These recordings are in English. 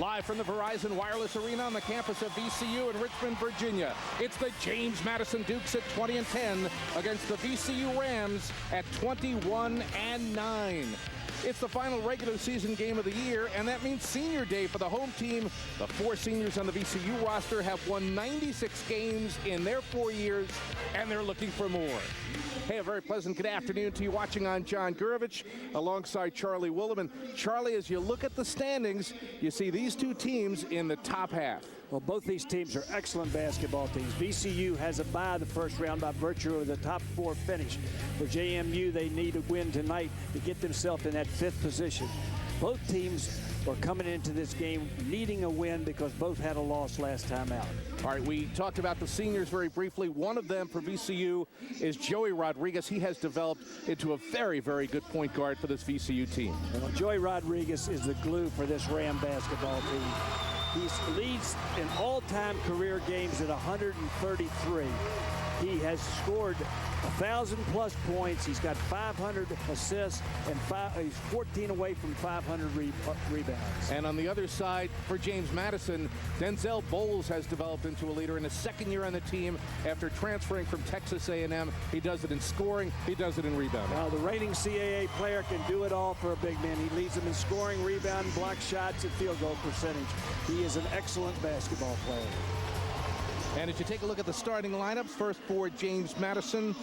Live from the Verizon Wireless Arena on the campus of VCU in Richmond, Virginia. It's the James Madison Dukes at 20-10 against the VCU Rams at 21-9. It's the final regular season game of the year, and that means senior day for the home team. The 4 seniors on the VCU roster have won 96 games in their 4 years, and they're looking for more. Hey, a very pleasant good afternoon to you watching on John Gurevich alongside Charlie Willeman. Charlie, as you look at the standings, you see these 2 teams in the top half. Well, both these teams are excellent basketball teams. VCU has a bye the first round by virtue of the top 4 finish. For JMU, they need a win tonight to get themselves in that 5th position. Both teams are coming into this game needing a win because both had a loss last time out. All right, we talked about the seniors very briefly. One of them for VCU is Joey Rodriguez. He has developed into a very, very good point guard for this VCU team. Well, Joey Rodriguez is the glue for this Ram basketball team. He leads in all-time career games at 133. He has scored 1,000+ points. He's got 500 assists, and he's 14 away from 500 rebounds. And on the other side, for James Madison, Denzel Bowles has developed into a leader in his 2nd year on the team after transferring from Texas A&M. He does it in scoring. He does it in rebounding. Now, the reigning CAA player can do it all for a big man. He leads them in scoring, rebounding, block shots, and field goal percentage. He is an excellent basketball player. And as you take a look at the starting lineups, first for James Madison,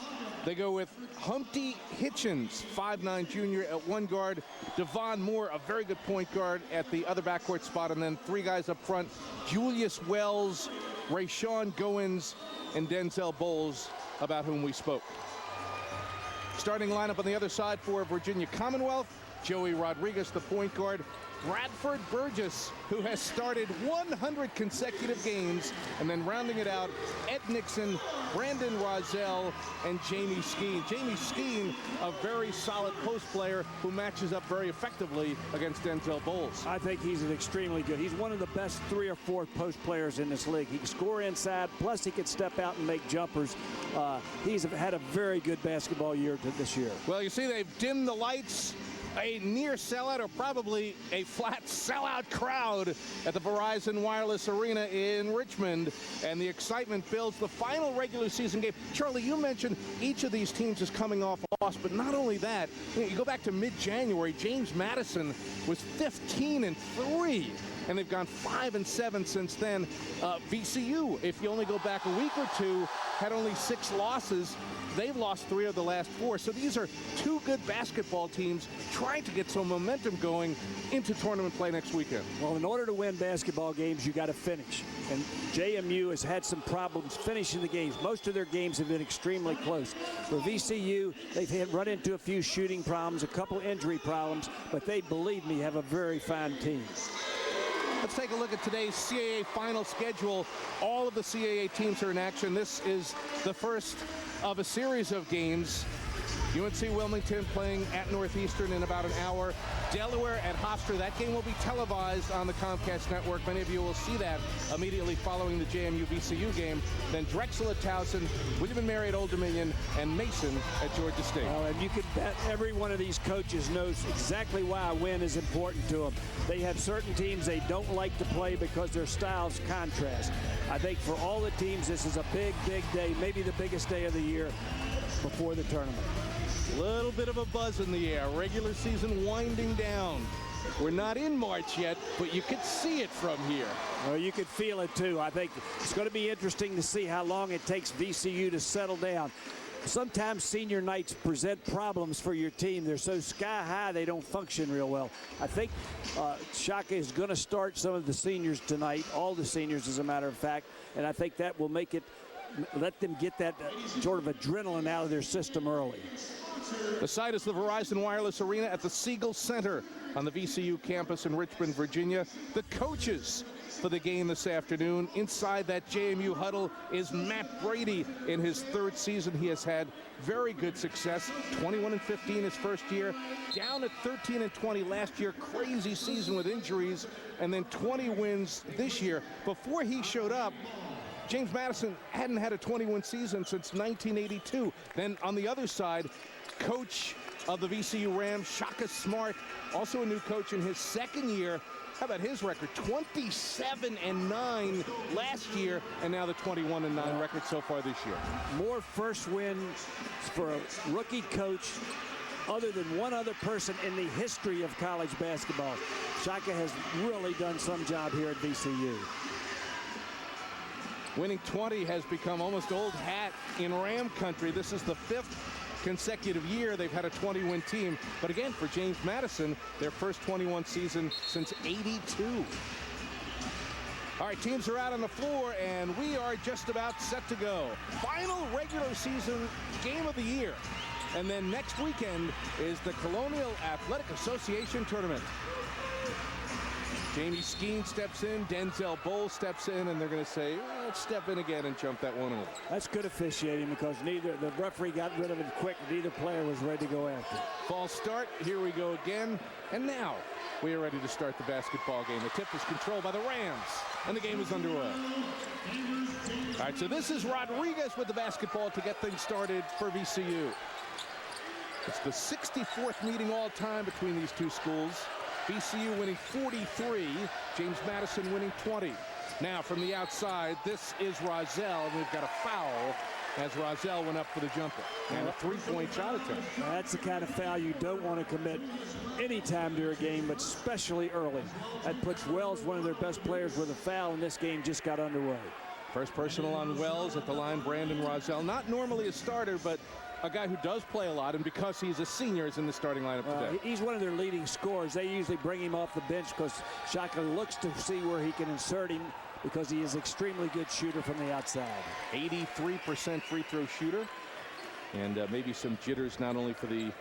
they go with Humpty Hitchens, 5'9" junior at one guard, Devon Moore, a very good point guard at the other backcourt spot, and then 3 guys up front, Julius Wells, Rayshawn Goins, and Denzel Bowles, about whom we spoke. Starting lineup on the other side for Virginia Commonwealth, Joey Rodriguez, the point guard, Bradford Burgess, who has started 100 consecutive games, and then rounding it out, Ed Nixon, Brandon Rozelle, and Jamie Skeen. Jamie Skeen, a very solid post player who matches up very effectively against Denzel Bowles. I think he's an extremely good. He's one of the best 3 or 4 post players in this league. He can score inside, plus he can step out and make jumpers. He's had a very good basketball year this year. Well, you see, they've dimmed the lights. A near sellout, or probably a flat sellout crowd at the Verizon Wireless Arena in Richmond, and the excitement builds. The final regular season game. Charlie, you mentioned each of these teams is coming off a loss, but not only that, you go back to mid-January, James Madison was 15-3. And they've gone 5-7 since then. VCU, if you only go back a week or 2, had only 6 losses. They've lost 3 of the last 4. So these are 2 good basketball teams trying to get some momentum going into tournament play next weekend. Well, in order to win basketball games, you got to finish. And JMU has had some problems finishing the games. Most of their games have been extremely close. For VCU, they've run into a few shooting problems, a couple injury problems, but they, believe me, have a very fine team. Let's take a look at today's CAA final schedule. All of the CAA teams are in action. This is the first of a series of games. UNC Wilmington playing at Northeastern in about an hour. Delaware at Hofstra. That game will be televised on the Comcast network. Many of you will see that immediately following the JMU-VCU game. Then Drexel at Towson, William & Mary at Old Dominion, and Mason at Georgia State. And you can bet every one of these coaches knows exactly why a win is important to them. They have certain teams they don't like to play because their styles contrast. I think for all the teams, this is a big, big day, maybe the biggest day of the year before the tournament. A little bit of a buzz in the air. Regular season winding down. We're not in March yet, but you could see it from here. Well, you could feel it too. I think it's going to be interesting to see how long it takes VCU to settle down. Sometimes senior nights present problems for your team. They're so sky high they don't function real well. I think Shaka is going to start some of the seniors tonight, all the seniors as a matter of fact, and I think that will make it, let them get that sort of adrenaline out of their system early. The site is the Verizon Wireless Arena at the Siegel Center on the VCU campus in Richmond, Virginia. The coaches for the game this afternoon. Inside that JMU huddle is Matt Brady in his 3rd season. He has had very good success. 21-15 his first year. Down at 13-20 last year. Crazy season with injuries. And then 20 wins this year. Before he showed up, James Madison hadn't had a 21 season since 1982. Then on the other side, coach of the VCU Rams, Shaka Smart, also a new coach in his 2nd year. How about his record? 27-9 last year, and now the 21-9 record so far this year. More first wins for a rookie coach other than one other person in the history of college basketball. Shaka has really done some job here at VCU. Winning 20 has become almost old hat in Ram country. This is the 5th consecutive year they've had a 20-win team. But again, for James Madison, their first 21 season since '82. All right, teams are out on the floor, and we are just about set to go. Final regular season game of the year. And then next weekend is the Colonial Athletic Association Tournament. Jamie Skeen steps in, Denzel Bowles steps in, and they're going to say, let's step in again and jump that one away. That's good officiating because the referee got rid of it quick. Neither player was ready to go after it. False start. Here we go again. And now we are ready to start the basketball game. The tip is controlled by the Rams, and the game is underway. All right, so this is Rodriguez with the basketball to get things started for VCU. It's the 64th meeting all time between these two schools. VCU winning 43, James Madison winning 20. Now from the outside, this is Rozelle, and we've got a foul as Rozelle went up for the jumper. And a three-point shot attempt. That's the kind of foul you don't want to commit any time during a game, but especially early. That puts Wells, one of their best players, with a foul, and this game just got underway. First personal on Wells at the line, Brandon Rozelle. Not normally a starter, but a guy who does play a lot, and because he's a senior, is in the starting lineup today. He's one of their leading scorers. They usually bring him off the bench because Shaka looks to see where he can insert him because he is an extremely good shooter from the outside. 83% free throw shooter, and maybe some jitters not only for the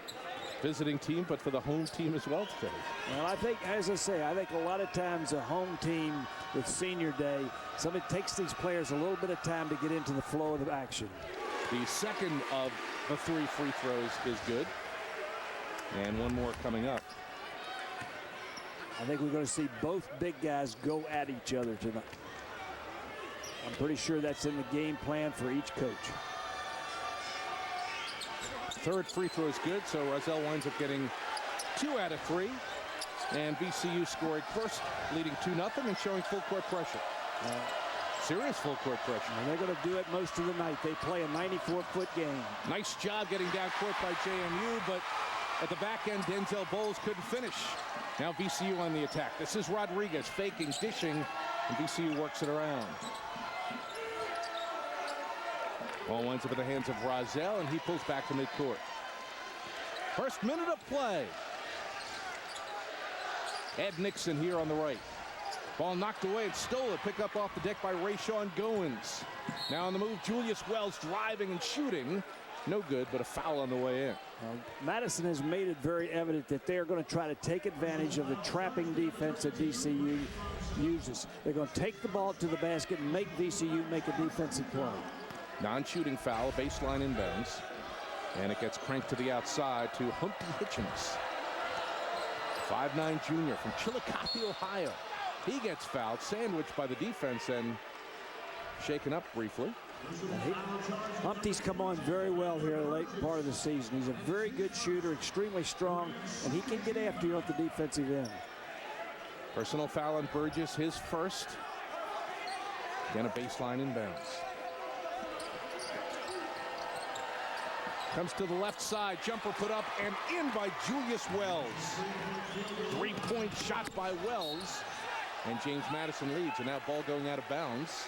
visiting team, but for the home team as well today. Well, I think, as I say, I think a lot of times a home team with senior day, somebody takes these players a little bit of time to get into the flow of the action. The second of the 3 free throws is good. And one more coming up. I think we're going to see both big guys go at each other tonight. I'm pretty sure that's in the game plan for each coach. Third free throw is good, so Rozelle winds up getting 2 out of 3. And VCU scored first, leading 2-0 and showing full court pressure. Serious full court pressure. And they're going to do it most of the night. They play a 94-foot game. Nice job getting down court by JMU, but at the back end, Denzel Bowles couldn't finish. Now VCU on the attack. This is Rodriguez faking, dishing, and VCU works it around. Ball winds up in the hands of Rozelle, and he pulls back to midcourt. First minute of play. Ed Nixon here on the right. Ball knocked away and stolen. Pick up off the deck by Rayshawn Goins. Now on the move, Julius Wells driving and shooting. No good, but a foul on the way in. Madison has made it very evident that they are going to try to take advantage of the trapping defense that VCU uses. They're going to take the ball to the basket and make VCU make a defensive play. Non-shooting foul, baseline inbounds. And it gets cranked to the outside to Humpty Hitchens. 5'9" junior from Chillicothe, Ohio. He gets fouled, sandwiched by the defense, and shaken up briefly. Humpty's come on very well here in the late part of the season. He's a very good shooter, extremely strong, and he can get after you at the defensive end. Personal foul on Burgess, his first. Again, a baseline inbounds. Comes to the left side, jumper put up and in by Julius Wells. 3-point shot by Wells. And James Madison leads, and now ball going out of bounds.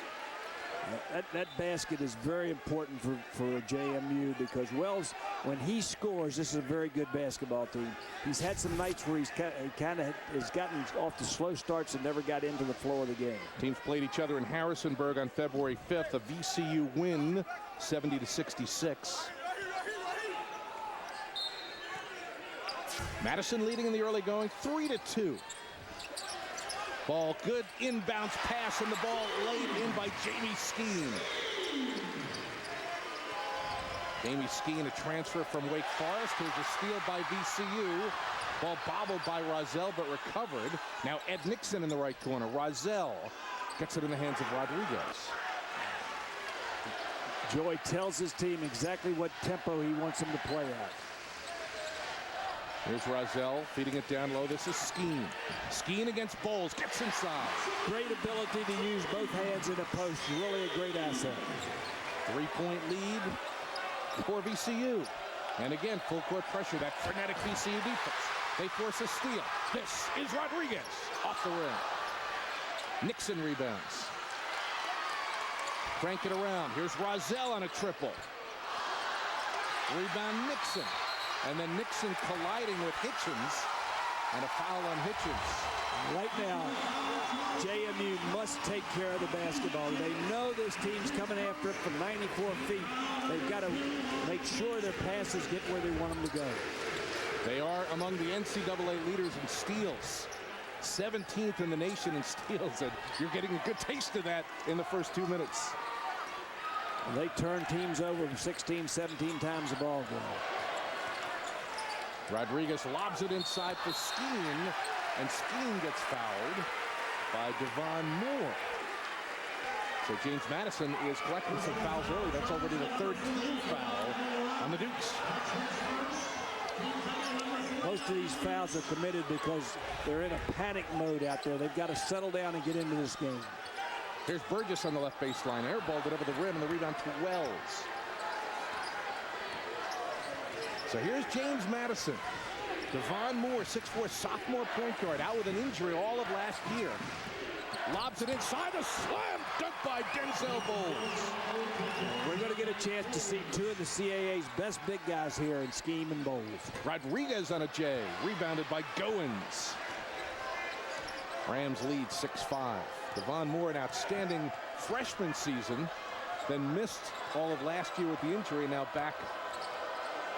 That basket is very important for JMU because Wells, when he scores, this is a very good basketball team. He's had some nights where he's kind of has gotten off to slow starts and never got into the flow of the game. Teams played each other in Harrisonburg on February 5th. A VCU win, 70-66. Madison leading in the early going, 3-2. Ball good, inbounds pass, and the ball laid in by Jamie Skeen. Jamie Skeen, a transfer from Wake Forest. Here's a steal by VCU. Ball bobbled by Rozelle, but recovered. Now Ed Nixon in the right corner. Rozelle gets it in the hands of Rodriguez. Joey tells his team exactly what tempo he wants them to play at. Here's Rozelle feeding it down low. This is Skeen. Skeen against Bowles. Gets inside. Great ability to use both hands in a post. Really a great asset. 3-point lead for VCU. And again, full court pressure. That frenetic VCU defense. They force a steal. This is Rodriguez off the rim. Nixon rebounds. Crank it around. Here's Rozelle on a triple. Rebound Nixon. And then Nixon colliding with Hitchens. And a foul on Hitchens. Right now, JMU must take care of the basketball. They know this team's coming after it from 94 feet. They've got to make sure their passes get where they want them to go. They are among the NCAA leaders in steals. 17th in the nation in steals. And you're getting a good taste of that in the first 2 minutes. And they turn teams over 16, 17 times a ball game. Rodriguez lobs it inside for Skeen, and Skeen gets fouled by Devon Moore. So James Madison is collecting some fouls early. That's already the third team foul on the Dukes. Most of these fouls are committed because they're in a panic mode out there. They've got to settle down and get into this game. Here's Burgess on the left baseline. Airballed it over the rim, and the rebound to Wells. So here's James Madison. Devon Moore, 6'4", sophomore point guard, out with an injury all of last year. Lobs it inside, a slam dunk by Denzel Bowles. We're going to get a chance to see two of the CAA's best big guys here in Scheme and Bowles. Rodriguez on a J, rebounded by Goins. Rams lead 6-5. Devon Moore, an outstanding freshman season, then missed all of last year with the injury, now back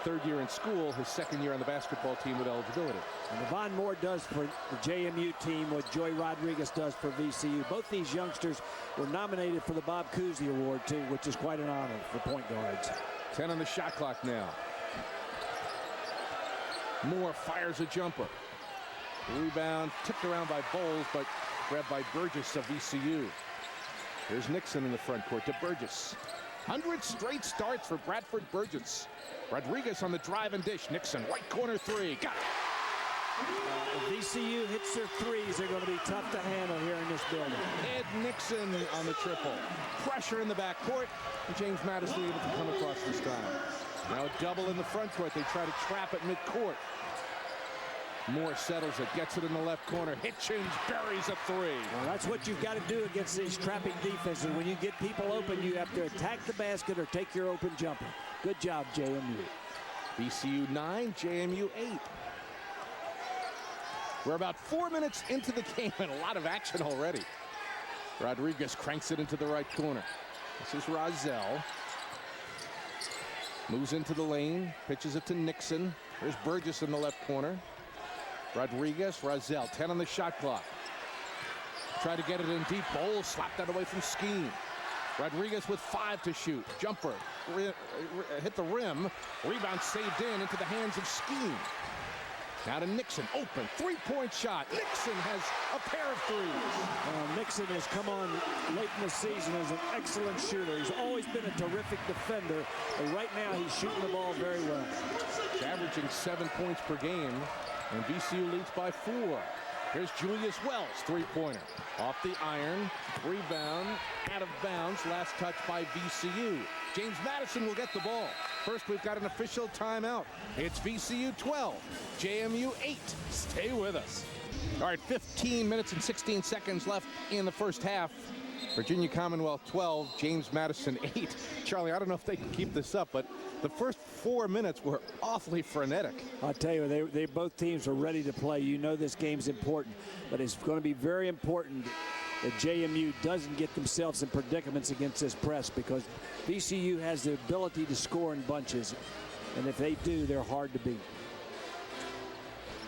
third year in school, his second year on the basketball team with eligibility. And Devon Moore does for the JMU team what Joey Rodriguez does for VCU. Both these youngsters were nominated for the Bob Cousy Award, too, which is quite an honor for point guards. 10 on the shot clock now. Moore fires a jumper. Rebound tipped around by Bowles, but grabbed by Burgess of VCU. Here's Nixon in the front court to Burgess. 100 straight starts for Bradford Burgess. Rodriguez on the drive and dish. Nixon, right corner three. Got it. If VCU hits their threes, they're going to be tough to handle here in this building. Ed Nixon on the triple. Pressure in the backcourt. James Madison able to come across this time. Now a double in the front court. They try to trap at midcourt. Moore settles it, gets it in the left corner. Hitchens buries a three. Well, that's what you've got to do against these trapping defenses. When you get people open, you have to attack the basket or take your open jumper. Good job, JMU. VCU 9, JMU 8. We're about 4 minutes into the game and a lot of action already. Rodriguez cranks it into the right corner. This is Rozelle. Moves into the lane, pitches it to Nixon. There's Burgess in the left corner. Rodriguez, Rozelle, 10 on the shot clock. Try to get it in deep. Bowles slapped that away from Skeen. Rodriguez with 5 to shoot. Jumper, hit the rim. Rebound saved into the hands of Skeen. Now to Nixon, open, three-point shot. Nixon has a pair of threes. Nixon has come on late in the season as an excellent shooter. He's always been a terrific defender, but right now he's shooting the ball very well. He's averaging 7 points per game, and VCU leads by 4. Here's Julius Wells, three-pointer. Off the iron, rebound, out of bounds, last touch by VCU. James Madison will get the ball. First, we've got an official timeout. It's VCU 12, JMU 8. Stay with us. All right, 15 minutes and 16 seconds left in the first half. Virginia Commonwealth 12, James Madison 8. Charlie, I don't know if they can keep this up, but the first 4 minutes were awfully frenetic. I'll tell you, they both teams are ready to play. You know this game's important, but it's going to be very important that JMU doesn't get themselves in predicaments against this press, because VCU has the ability to score in bunches, and if they do, they're hard to beat.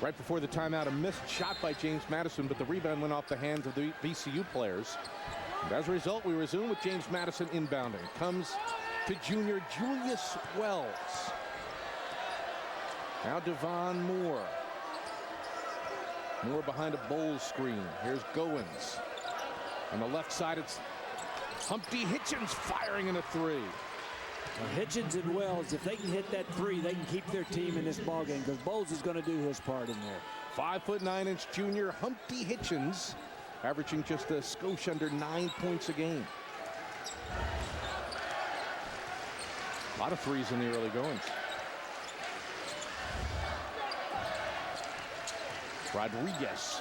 Right before the timeout, a missed shot by James Madison, but the rebound went off the hands of the VCU players. And as a result, we resume with James Madison inbounding. Comes to junior Julius Wells. Now Devon Moore. Moore behind a Bowles screen. Here's Goins. On the left side, it's Humpty Hitchens firing in a three. Hitchens and Wells, if they can hit that three, they can keep their team in this ballgame because Bowles is going to do his part in there. 5'9" junior Humpty Hitchens, averaging just a skosh under 9 points a game. A lot of threes in the early goings. Rodriguez.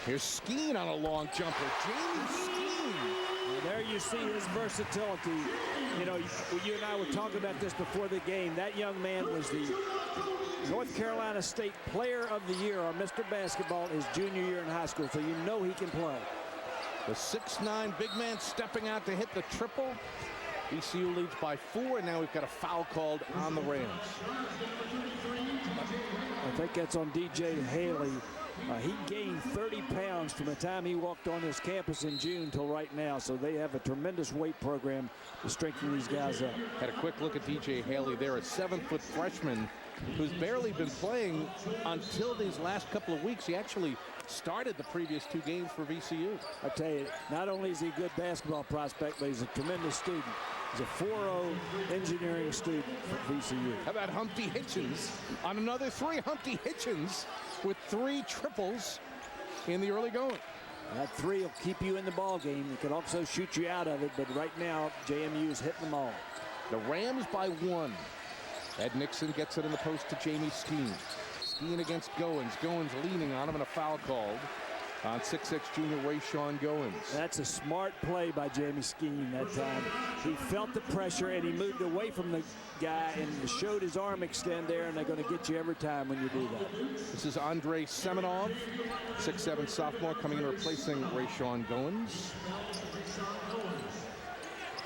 Here's Skeen on a long jumper. James Skeen. There you see his versatility. You know, you and I were talking about this before the game. That young man was the North Carolina State Player of the Year on Mr. Basketball his junior year in high school, so you know he can play. The 6'9" big man stepping out to hit the triple. VCU leads by 4, and now we've got a foul called on the Rams. I think that's on DJ Haley. He gained 30 pounds from the time he walked on this campus in June till right now, so they have a tremendous weight program to strengthen these guys up. Had a quick look at DJ Haley there, a 7-foot freshman who's barely been playing until these last couple of weeks. He actually started the previous 2 games for VCU. I tell you, not only is he a good basketball prospect, but he's a tremendous student. He's a 4.0 engineering student for VCU. How about Humpty Hitchens on another 3? Humpty Hitchens with 3 triples in the early going. That 3 will keep you in the ball game. It could also shoot you out of it, but right now JMU is hitting them all. The Rams by 1. Ed Nixon gets it in the post to Jamie Skeen. Skeen against Goins. Goins leaning on him, and a foul called on 6'6" junior Rayshawn Goins. That's a smart play by Jamie Skeen that time. He felt the pressure and he moved away from the guy and showed his arm extend there, and they're going to get you every time when you do that. This is Andrei Semenov, 6'7" sophomore, coming in replacing Rayshawn Goins.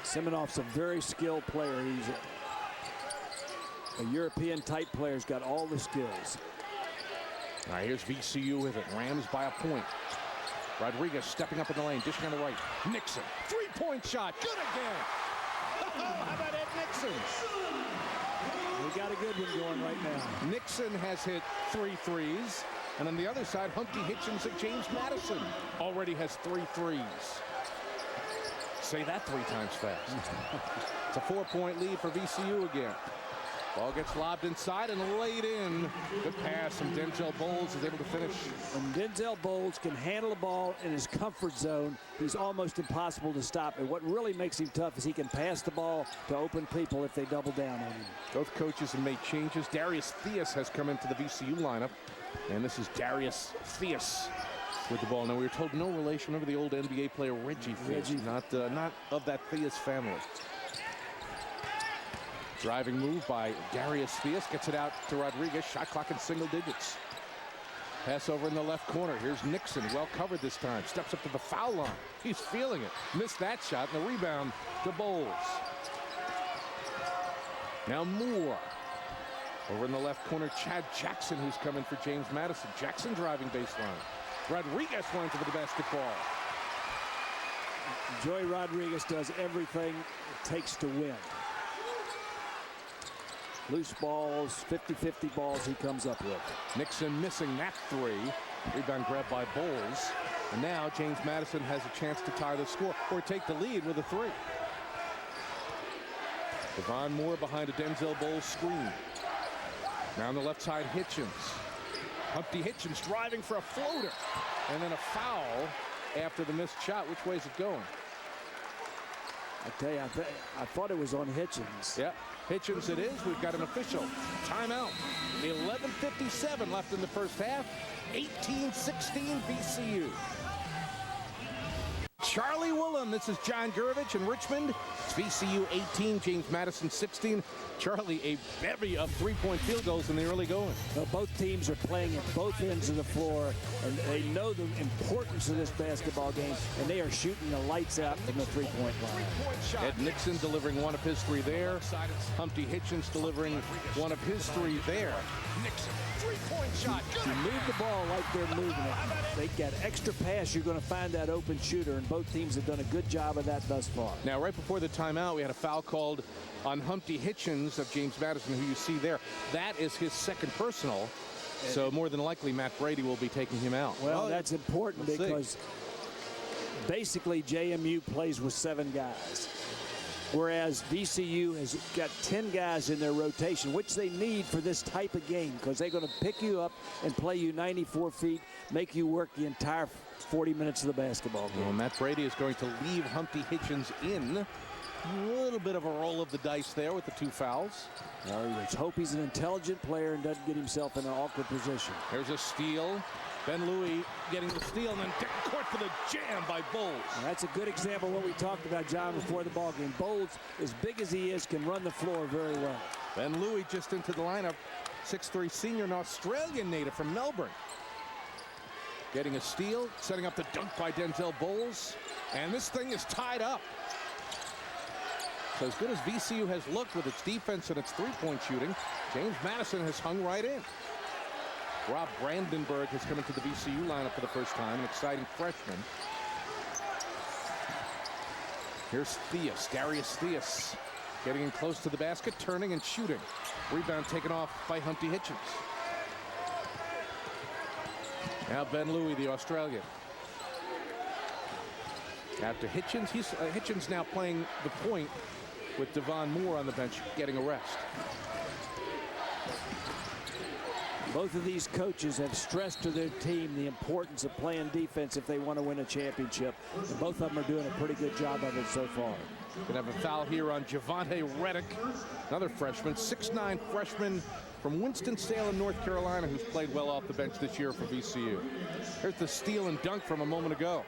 Semenov's a very skilled player. He's a European type player. He's got all the skills. All right, here's VCU with it. Rams by a point. Rodriguez stepping up in the lane, dishing on the right. Nixon, 3-point shot, good again. How about Ed Nixon? We got a good one going right now. Nixon has hit 3 threes. And on the other side, Humpty Hitchens at James Madison already has 3 threes. Say that 3 times fast. It's a 4-point lead for VCU again. Ball gets lobbed inside and laid in. Good pass, and Denzel Bowles is able to finish. When Denzel Bowles can handle the ball in his comfort zone, he's almost impossible to stop. And what really makes him tough is he can pass the ball to open people if they double down on him. Both coaches have made changes. Darius Theus has come into the VCU lineup. And this is Darius Theus with the ball. Now, we were told no relation. Remember the old NBA player Reggie Theus, not of that Theus family. Driving move by Darius Theus, gets it out to Rodriguez. Shot clock in single digits. Pass over in the left corner. Here's Nixon, well covered this time. Steps up to the foul line. He's feeling it. Missed that shot, and the rebound to Bowles. Now Moore. Over in the left corner, Chad Jackson, who's coming for James Madison. Jackson driving baseline. Rodriguez going to the basketball. Joey Rodriguez does everything it takes to win. Loose balls, 50-50 balls he comes up with. Nixon missing that 3. Rebound grabbed by Bowles. And now James Madison has a chance to tie the score or take the lead with a 3. Devon Moore behind a Denzel Bowles screen. Now on the left side, Hitchens. Humpty Hitchens driving for a floater. And then a foul after the missed shot. Which way is it going? I tell you, I thought it was on Hitchens. Yep. Hitchens it is. We've got an official timeout. 11:57 left in the first half. 18-16 VCU. Charlie Woolen. This is John Gurevich in Richmond. It's VCU 18, James Madison 16. Charlie, a bevy of 3-point field goals in the early going. Well, both teams are playing at both ends of the floor, and they know the importance of this basketball game, and they are shooting the lights out from the 3-point line. Ed Nixon delivering one of his 3 there. Humpty Hitchens delivering one of his 3 there. Nixon, 3-point shot. You move the ball like they're moving it. They got extra pass, you're going to find that open shooter, and both teams have done a good job of that thus far. Now, right before the timeout, we had a foul called on Humpty Hitchens of James Madison, who you see there. That is his second personal, so more than likely Matt Brady will be taking him out. Well, that's important because basically JMU plays with 7 guys. Whereas VCU has got 10 guys in their rotation, which they need for this type of game, because they're going to pick you up and play you 94 feet, make you work the entire 40 minutes of the basketball game. Well, Matt Brady is going to leave Humpty Hitchens in. A little bit of a roll of the dice there with the 2 fouls. Well, let's hope he's an intelligent player and doesn't get himself in an awkward position. There's a steal. Ben Louis getting the steal and then down court for the jam by Bowles. Well, that's a good example of what we talked about, John, before the ball game. Bowles, as big as he is, can run the floor very well. Ben Louis just into the lineup. 6'3" senior, an Australian native from Melbourne. Getting a steal, setting up the dunk by Denzel Bowles. And this thing is tied up. So as good as VCU has looked with its defense and its three-point shooting, James Madison has hung right in. Rob Brandenburg has come into the VCU lineup for the first time, an exciting freshman. Here's Theus, Darius Theus, getting in close to the basket, turning and shooting. Rebound taken off by Humpty Hitchens. Now Ben Louis, the Australian. After Hitchens, Hitchens now playing the point with Devon Moore on the bench, getting a rest. Both of these coaches have stressed to their team the importance of playing defense if they want to win a championship. And both of them are doing a pretty good job of it so far. Gonna have a foul here on Javante Reddick, another freshman, 6'9" freshman from Winston-Salem, North Carolina, who's played well off the bench this year for VCU. Here's the steal and dunk from a moment ago.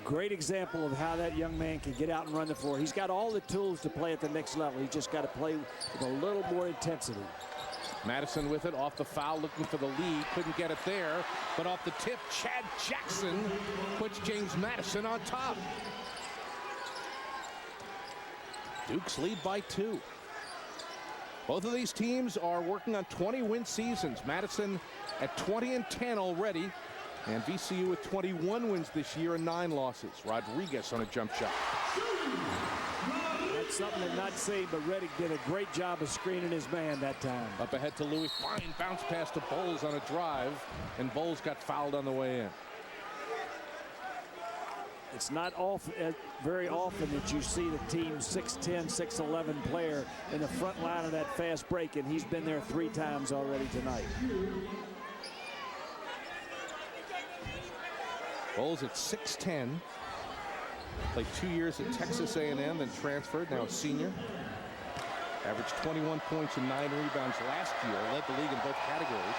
Great example of how that young man can get out and run the floor. He's got all the tools to play at the next level. He's just got to play with a little more intensity. Madison with it, off the foul, looking for the lead. Couldn't get it there, but off the tip, Chad Jackson puts James Madison on top. Dukes lead by 2. Both of these teams are working on 20-win seasons. Madison at 20-10 already, and VCU with 21 wins this year and 9 losses. Rodriguez on a jump shot. That's something to not say, but Reddick did a great job of screening his man that time. Up ahead to Louis, fine bounce pass to Bowles on a drive, and Bowles got fouled on the way in. It's not very often that you see the team 6'10", 6'11" player in the front line of that fast break, and he's been there 3 times already tonight. Bowles at 6'10". Played 2 years at Texas A&M, then transferred, now a senior. Averaged 21 points and 9 rebounds last year. Led the league in both categories.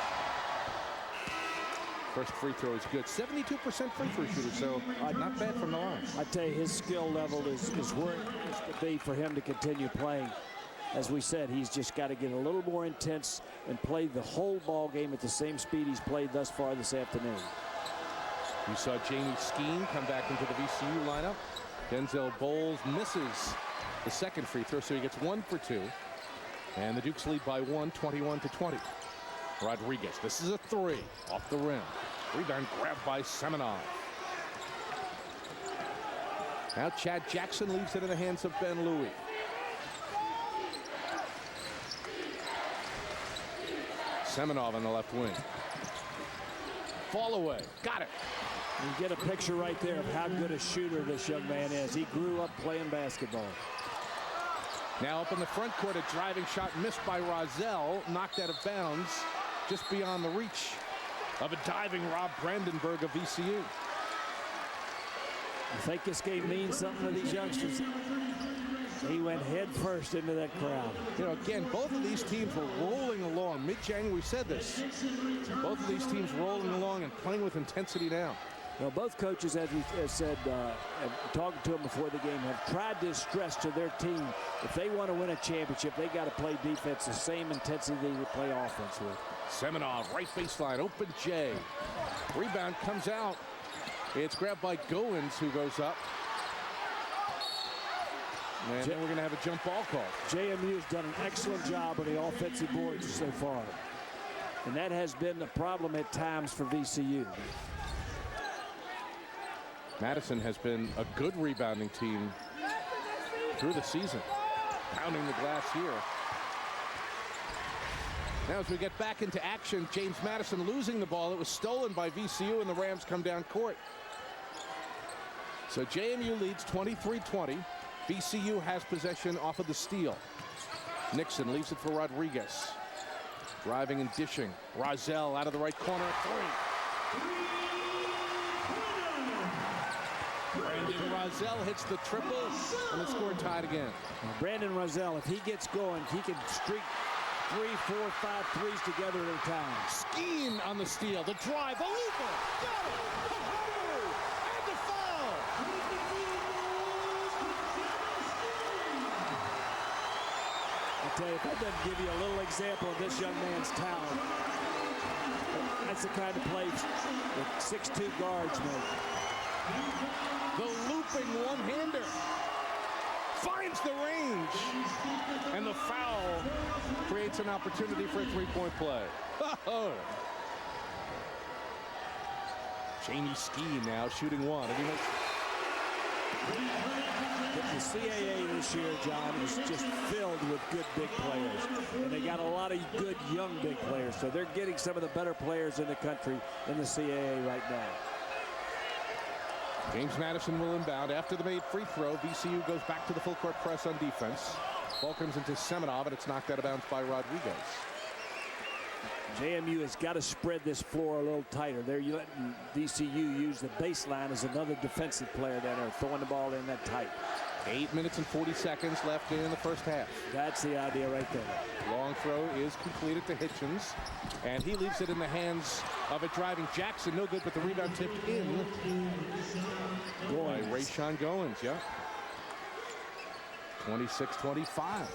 First free throw is good. 72% free throw shooter, so not bad from the line. I tell you, his skill level is where it needs to be for him to continue playing. As we said, he's just got to get a little more intense and play the whole ball game at the same speed he's played thus far this afternoon. You saw Jamie Skeen come back into the VCU lineup. Denzel Bowles misses the second free throw, so he gets 1 for 2. And the Dukes lead by 1, 21-20. Rodriguez, this is a 3 off the rim. Rebound grabbed by Semenov. Now Chad Jackson leaves it in the hands of Ben Louis. Semenov on the left wing. Fall away, got it. You get a picture right there of how good a shooter this young man is. He grew up playing basketball. Now up in the front court, a driving shot missed by Rozelle, knocked out of bounds, just beyond the reach of a diving Rob Brandenburg of VCU. I think this game means something to these youngsters. He went head first into that crowd. You know, again, both of these teams were rolling along. Mid-January, we said this. Both of these teams rolling along and playing with intensity now. Well, both coaches, as we said, talking to them before the game, have tried to stress to their team, if they want to win a championship, they got to play defense the same intensity they would play offense with. Semenov, right baseline, open J. Rebound comes out. It's grabbed by Goins, who goes up. And then we're going to have a jump ball call. JMU has done an excellent job on the offensive boards so far. And that has been the problem at times for VCU. Madison has been a good rebounding team through the season. Pounding the glass here. Now as we get back into action, James Madison losing the ball. It was stolen by VCU and the Rams come down court. So JMU leads 23-20. VCU has possession off of the steal. Nixon leaves it for Rodriguez. Driving and dishing. Rozelle out of the right corner at 3. Brandon Rozelle hits the triple, and the score tied again. Brandon Rozelle, if he gets going, he can streak 3, 4, 5 threes together at a time. Skeen on the steal. The drive. The looper. Got it. Oh, and the foul. I tell you, if that doesn't give you a little example of this young man's talent, that's the kind of plays that 6'2" guards make. The looping one-hander finds the range, and the foul creates an opportunity for a three-point play. Oh. Jamie Skeen now shooting one, and he makes. The CAA this year, John, is just filled with good big players. And they got a lot of good young big players. So they're getting some of the better players in the country in the CAA right now. James Madison will inbound. After the made free throw, VCU goes back to the full court press on defense. Ball comes into Semenov, and it's knocked out of bounds by Rodriguez. JMU has got to spread this floor a little tighter. They're letting VCU use the baseline as another defensive player down there, throwing the ball in that tight. 8 minutes and 40 seconds left in the first half. That's the idea right there. Long throw is completed to Hitchens, and he leaves it in the hands of a driving Jackson. No good, but the rebound tipped in by Rayshon Goins. Yeah. 26-25.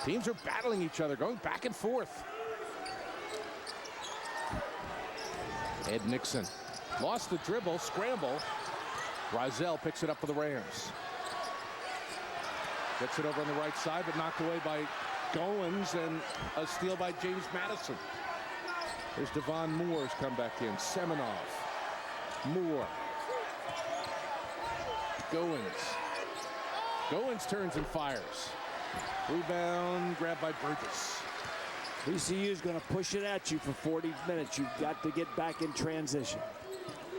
Teams are battling each other, going back and forth. Ed Nixon lost the dribble, scramble. Rozelle picks it up for the Rams. Gets it over on the right side, but knocked away by Goins, and a steal by James Madison. There's Devon Moore's come back in. Semenov. Moore. Goins. Goins turns and fires. Rebound grabbed by Burgess. VCU is going to push it at you for 40 minutes. You've got to get back in transition.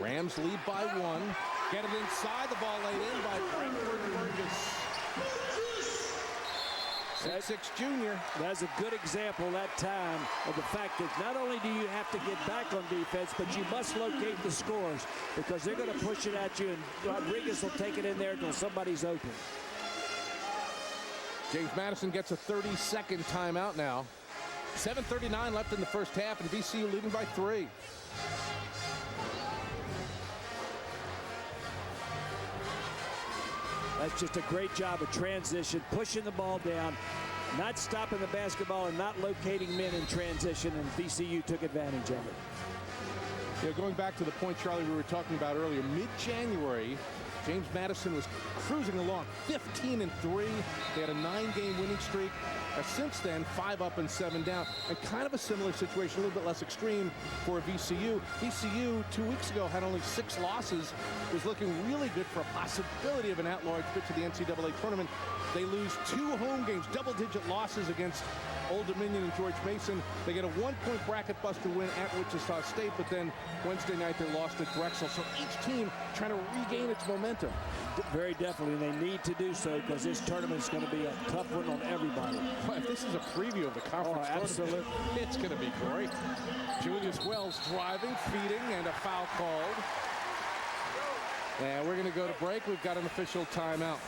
Rams lead by 1. Get it inside. The ball laid in by Brentford Burgess. 6'6" junior. That's a good example that time of the fact that not only do you have to get back on defense, but you must locate the scores, because they're going to push it at you, and Rodriguez will take it in there until somebody's open. James Madison gets a 30-second timeout now. 7:39 left in the first half, and VCU leading by 3. That's just a great job of transition, pushing the ball down, not stopping the basketball, and not locating men in transition, and VCU took advantage of it. Yeah, going back to the point, Charlie, we were talking about earlier, mid-January, James Madison was cruising along, 15-3. They had a 9-game winning streak. Since then, 5 up and 7 down. And kind of a similar situation, a little bit less extreme for VCU. VCU 2 weeks ago had only 6 losses. Was looking really good for a possibility of an at-large bid to the NCAA tournament. They lose 2 home games, double-digit losses against Old Dominion and George Mason. They get a 1-point bracket buster win at Wichita State, but then Wednesday night they lost at Drexel. So each team trying to regain its momentum. Very definitely. They need to do so, because this tournament is going to be a tough one on everybody. Well, if this is a preview of the conference absolutely, it's going to be great. Julius Wells driving, feeding, and a foul called. And we're going to go to break. We've got an official timeout.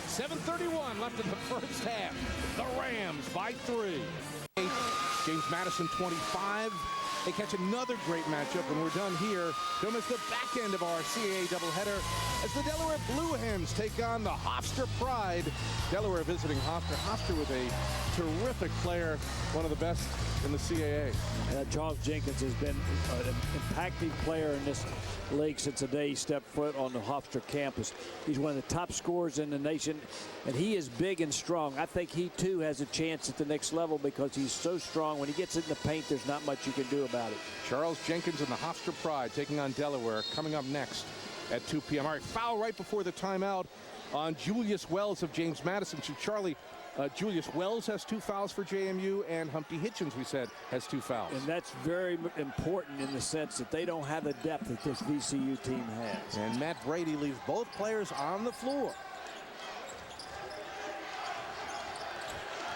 7:31 left in the first half. The Rams by 3. James Madison 25. They catch another great matchup when we're done here. Don't miss the back end of our CAA doubleheader as the Delaware Blue Hens take on the Hofstra Pride. Delaware visiting Hofstra. Hofstra with a terrific player, one of the best in the CAA. Charles Jenkins has been an impacting player in this league since the day he stepped foot on the Hofstra campus. He's one of the top scorers in the nation, and he is big and strong. I think he too has a chance at the next level, because he's so strong. When he gets in the paint, there's not much you can do about it. Charles Jenkins and the Hofstra Pride taking on Delaware, coming up next at 2 p.m. All right, foul right before the timeout on Julius Wells of James Madison. So Charlie, Julius Wells has 2 fouls for JMU, and Humpty Hitchens, we said, has 2 fouls. And that's very important in the sense that they don't have the depth that this VCU team has. And Matt Brady leaves both players on the floor.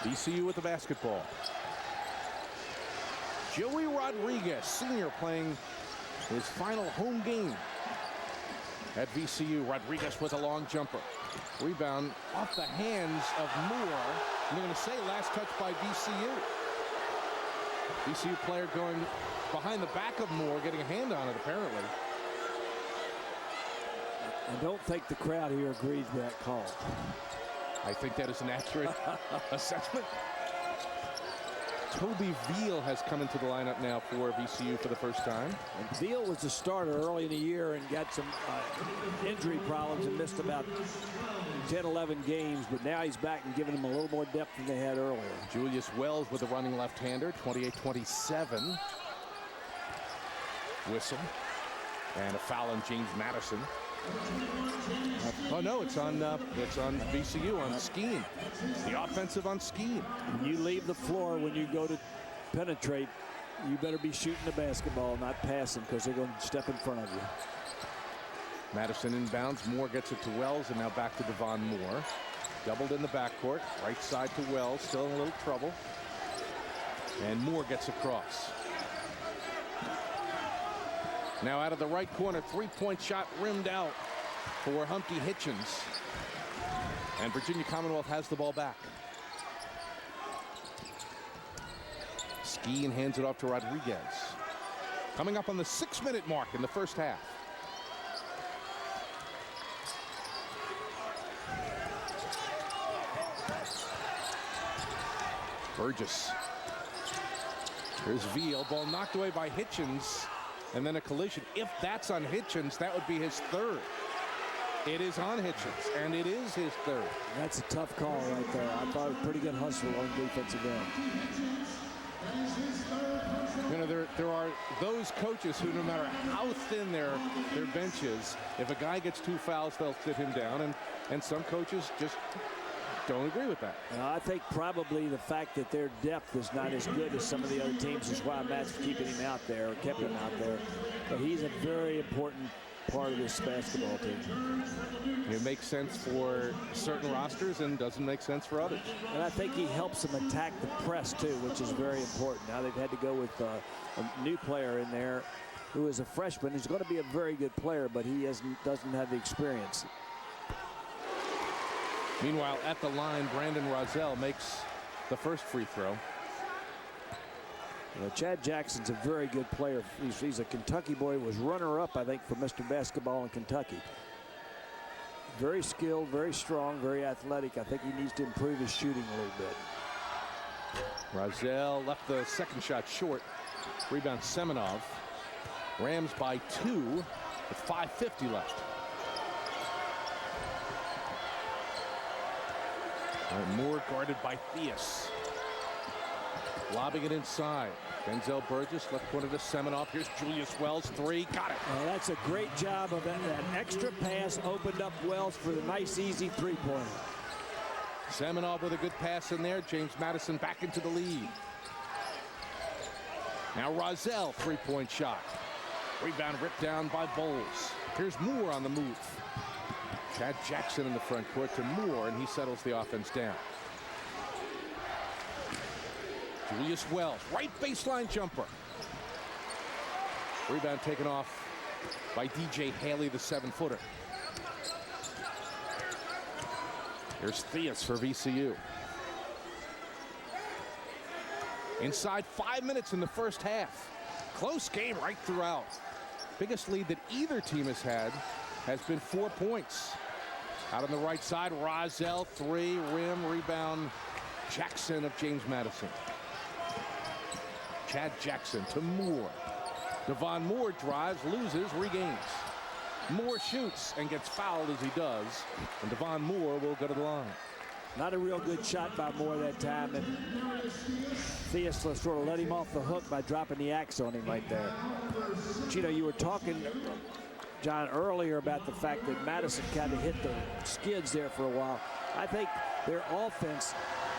VCU with the basketball. Joey Rodriguez, senior, playing his final home game at VCU. Rodriguez with a long jumper. Rebound off the hands of Moore. I'm going to say last touch by VCU. VCU player going behind the back of Moore, getting a hand on it apparently. I don't think the crowd here agrees with that call. I think that is an accurate assessment. Toby Veal has come into the lineup now for VCU for the first time. And Veal was the starter early in the year and got some injury problems and missed about 10, 11 games, but now he's back and giving them a little more depth than they had earlier. Julius Wells with a running left-hander, 28-27. Whistle. And a foul on James Madison. Oh no, it's on VCU on Skeen. The offensive on Skeen. When you leave the floor when you go to penetrate, you better be shooting the basketball, not passing, because they're going to step in front of you. Madison inbounds. Moore gets it to Wells, and now back to Devon Moore. Doubled in the backcourt. Right side to Wells, still in a little trouble. And Moore gets across. Now out of the right corner, three-point shot rimmed out for Humpty Hitchens. And Virginia Commonwealth has the ball back. Skeen hands it off to Rodriguez. Coming up on the 6-minute mark in the first half. Burgess. Here's Veal. Ball knocked away by Hitchens. And then a collision. If that's on Hitchens, that would be his third. It is on Hitchens, and it is his third. That's a tough call right there. I thought it was a pretty good hustle on defensive end. You know, there are those coaches who, no matter how thin their bench is, if a guy gets 2 fouls, they'll sit him down, and some coaches just don't agree with that. I think probably the fact that their depth is not as good as some of the other teams is why Matt's keeping him out there, or kept him out there. But he's a very important part of this basketball team. It makes sense for certain rosters and doesn't make sense for others. And I think he helps them attack the press too, which is very important. Now they've had to go with a new player in there who is a freshman. He's going to be a very good player, but he doesn't have the experience. Meanwhile, at the line, Brandon Rozelle makes the first free throw. Chad Jackson's a very good player. He's a Kentucky boy. Was runner-up, I think, for Mr. Basketball in Kentucky. Very skilled, very strong, very athletic. I think he needs to improve his shooting a little bit. Rozelle left the second shot short. Rebound Semenov. Rams by 2 with 5:50 left. Moore guarded by Theus. Lobbing it inside. Denzel Burgess, left corner to Semenov. Here's Julius Wells, 3. Got it. That's a great job of that extra pass. Opened up Wells for the nice, easy three-pointer. Semenov with a good pass in there. James Madison back into the lead. Now Rozelle, 3-point shot. Rebound ripped down by Bowles. Here's Moore on the move. Chad Jackson in the front court to Moore, and he settles the offense down. Julius Wells, right baseline jumper. Rebound taken off by DJ Haley, the 7-footer. Here's Theus for VCU. Inside 5 minutes in the first half. Close game right throughout. Biggest lead that either team has had has been 4 points. Out on the right side, Rozelle, 3, rim, rebound, Jackson of James Madison. Chad Jackson to Moore. Devon Moore drives, loses, regains. Moore shoots and gets fouled as he does, and Devon Moore will go to the line. Not a real good shot by Moore that time, and Theus sort of let him off the hook by dropping the axe on him right there. But, you know, you were talking, John, earlier about the fact that Madison kind of hit the skids there for a while. I think their offense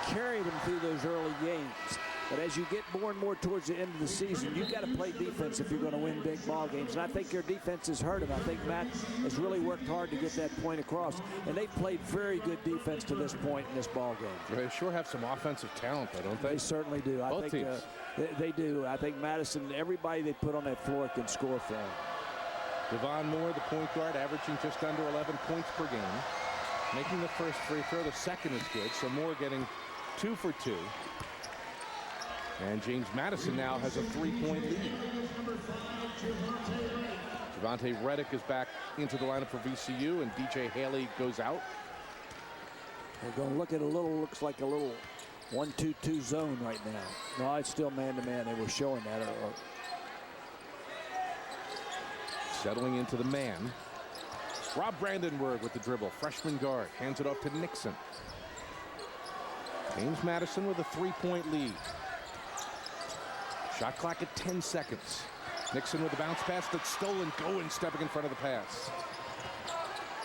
carried them through those early games. But as you get more and more towards the end of the season, you've got to play defense if you're going to win big ball games. And I think their defense has hurt them. I think Matt has really worked hard to get that point across. And they've played very good defense to this point in this ball game. They sure have some offensive talent, though, don't they? They certainly do. Both teams. They do. I think Madison, everybody they put on that floor can score for them. Devon Moore, the point guard, averaging just under 11 points per game. Making the first free throw. The second is good. So Moore getting 2 for 2. And James Madison now has a 3-point lead. Javante Redick is back into the lineup for VCU, and DJ Haley goes out. They're going to look at looks like a little 1-2-2 zone right now. No, it's still man-to-man. They were showing that. Settling into the man. Rob Brandenburg with the dribble. Freshman guard. Hands it off to Nixon. James Madison with a 3-point lead. Shot clock at 10 seconds. Nixon with the bounce pass that's stolen. Goins stepping in front of the pass.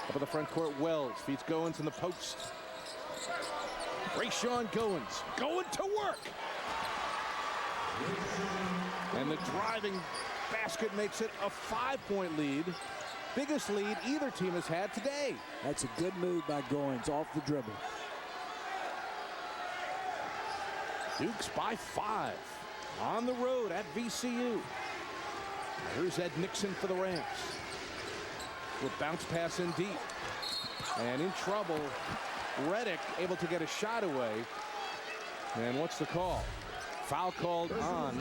Up in the front court, Wells feeds Goins in the post. Rayshawn Goins going to work. And the driving basket makes it a 5-point lead. Biggest lead either team has had today. That's a good move by Goins off the dribble. Dukes by 5. On the road at VCU. Here's Ed Nixon for the Rams. With bounce pass in deep. And in trouble. Redick able to get a shot away. And what's the call? Foul called on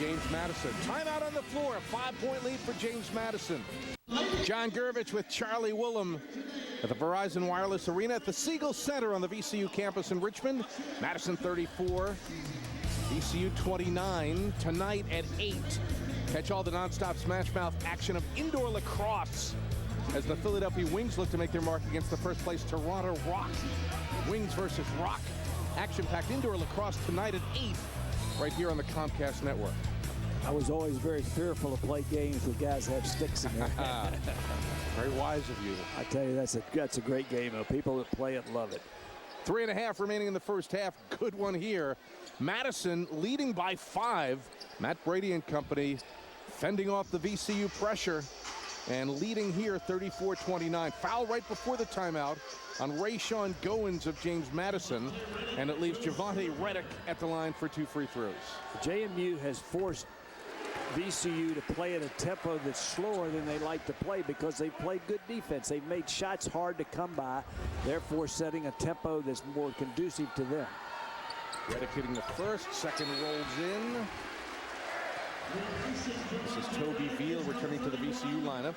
James Madison. Timeout on the floor. A 5-point lead for James Madison. John Gervich with Charlie Woolham at the Verizon Wireless Arena at the Siegel Center on the VCU campus in Richmond. Madison 34. VCU 29 tonight at 8. Catch all the nonstop smash mouth action of indoor lacrosse as the Philadelphia Wings look to make their mark against the first place Toronto Rock. Wings versus Rock. Action-packed indoor lacrosse tonight at 8 right here on the Comcast network. I was always very fearful to play games where guys have sticks in there. Very wise of you. I tell you, that's a great game. People that play it love it. 3.5 remaining in the first half. Good one here. Madison leading by 5. Matt Brady and company fending off the VCU pressure and leading here 34-29. Foul right before the timeout on Rayshawn Goins of James Madison, and it leaves Javante Redick at the line for 2 free throws. JMU has forced VCU to play at a tempo that's slower than they like to play because they played good defense. They've made shots hard to come by, therefore setting a tempo that's more conducive to them. Redick hitting the first, second rolls in. This is Toby Veal returning to the VCU lineup,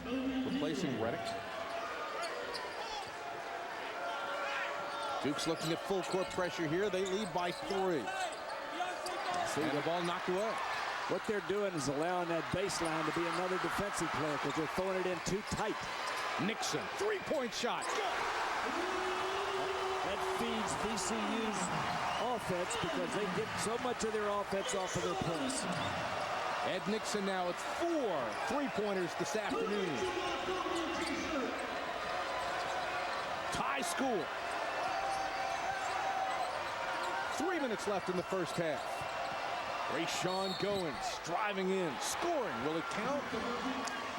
replacing Redick. Duke's looking at full court pressure here. They lead by 3. And the ball knocked away. What they're doing is allowing that baseline to be another defensive player because they're throwing it in too tight. Nixon, 3-point shot. That feeds VCU's offense because they get so much of their offense off of their press. Ed Nixon now at 4 3-pointers this afternoon. Tie score. 3 minutes left in the first half. Rayshawn Goins driving in, scoring. Will it count?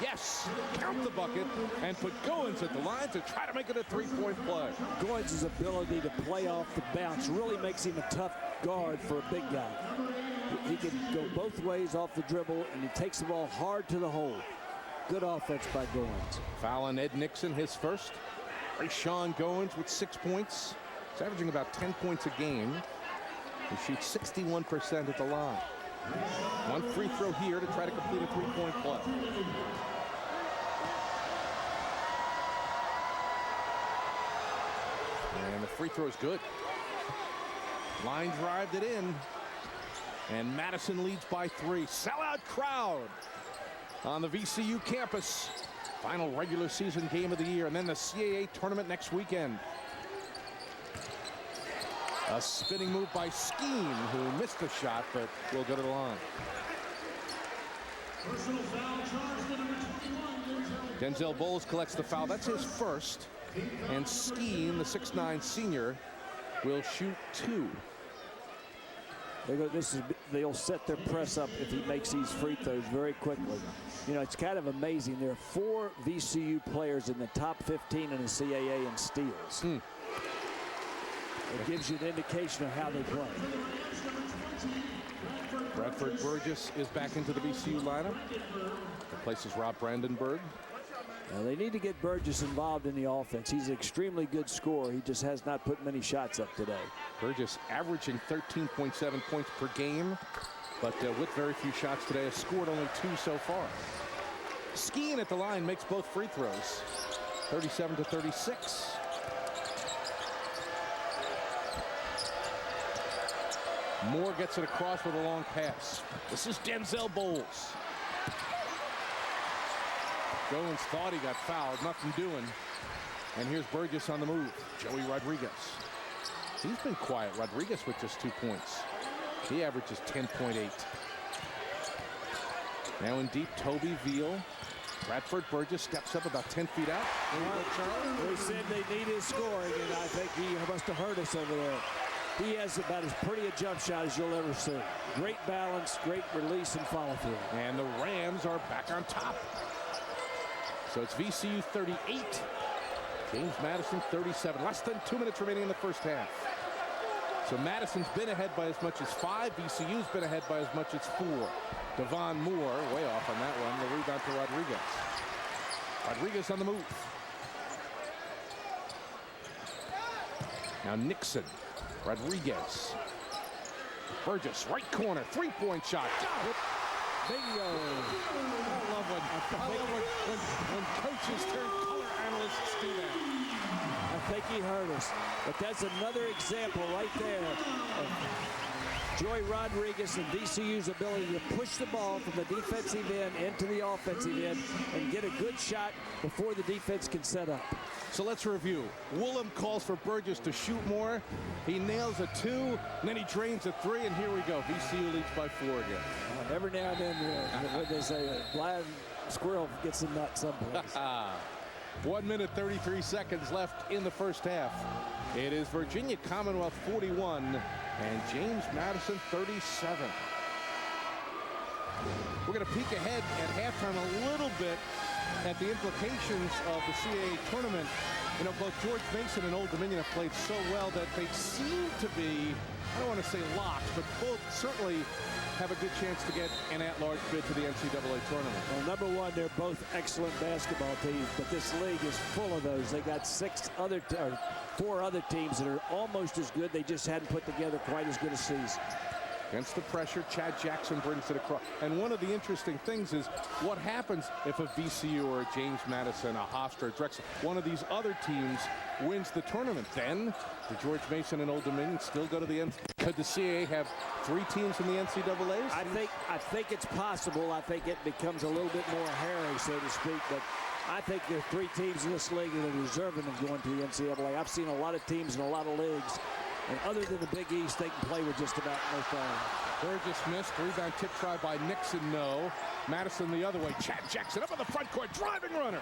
Yes, count the bucket and put Goins at the line to try to make it a 3-point play. Goins' ability to play off the bounce really makes him a tough guard for a big guy. He can go both ways off the dribble, and he takes the ball hard to the hole. Good offense by Goins. Foul on Ed Nixon, his first. Rayshawn Goins with 6 points. He's averaging about 10 points a game. He shoots 61% at the line. 1 free throw here to try to complete a 3-point play. And the free throw is good. Line drived it in. And Madison leads by 3. Sellout crowd on the VCU campus. Final regular season game of the year. And then the CAA tournament next weekend. A spinning move by Skeen, who missed the shot, but will go to the line. Denzel Bowles collects the foul. That's his first. And Skeen, the 6'9 senior, will shoot 2. They'll set their press up if he makes these free throws very quickly. You know, it's kind of amazing. There are 4 VCU players in the top 15 in the CAA in steals. It gives you an indication of how they play. Bradford Burgess is back into the VCU lineup. Replaces Rob Brandenburg. Now they need to get Burgess involved in the offense. He's an extremely good scorer. He just has not put many shots up today. Burgess averaging 13.7 points per game, but with very few shots today, has scored only 2 so far. Skeen at the line makes both free throws, 37-36. Moore gets it across with a long pass. This is Denzel Bowles. Jones thought he got fouled, nothing doing. And here's Burgess on the move. Joey Rodriguez. He's been quiet. Rodriguez with just 2 points. He averages 10.8. Now in deep, Toby Veal. Bradford Burgess steps up about 10 feet out. We said they need his scoring, and I think he must have hurt us over there. He has about as pretty a jump shot as you'll ever see. Great balance, great release and follow through. And the Rams are back on top. So it's VCU 38, James Madison 37. Less than 2 minutes remaining in the first half. So Madison's been ahead by as much as 5. VCU's been ahead by as much as 4. Devon Moore way off on that one. The rebound to Rodriguez. Rodriguez on the move. Now Nixon. Rodriguez. Burgess, right corner, 3-point shot. Got it. Bingo. I love when coaches turn color analysts do that. I think he hurt us. But that's another example right there of Joey Rodriguez and VCU's ability to push the ball from the defensive end into the offensive end and get a good shot before the defense can set up. So let's review. Woolham calls for Burgess to shoot more. He nails a 2, and then he drains a 3, and here we go. VCU leads by 4 again. Every now and then, what they say, a blind squirrel gets a nut someplace. 1 minute, 33 seconds left in the first half. It is Virginia Commonwealth 41 and James Madison 37. We're going to peek ahead at halftime a little bit at the implications of the CAA tournament. You know, both George Mason and Old Dominion have played so well that they seem to be, I don't want to say locked, but both certainly have a good chance to get an at-large bid to the NCAA tournament. Well, number one, they're both excellent basketball teams, but this league is full of those. They got 4 other teams that are almost as good. They just hadn't put together quite as good a season. Against the pressure, Chad Jackson brings it across. And one of the interesting things is what happens if a VCU or a James Madison, a Hofstra, a Drexel, one of these other teams wins the tournament. Then the George Mason and Old Dominion still go to the end. Could the CAA have 3 teams in the NCAAs? I think it's possible. I think it becomes a little bit more hairy, so to speak. But I think there are 3 teams in this league that are deserving of going to the NCAA. I've seen a lot of teams in a lot of leagues. And other than the Big East, they can play with just about no problem. Burgess missed. Rebound tip try by Nixon, no. Madison the other way. Chad Jackson up on the front court. Driving runner.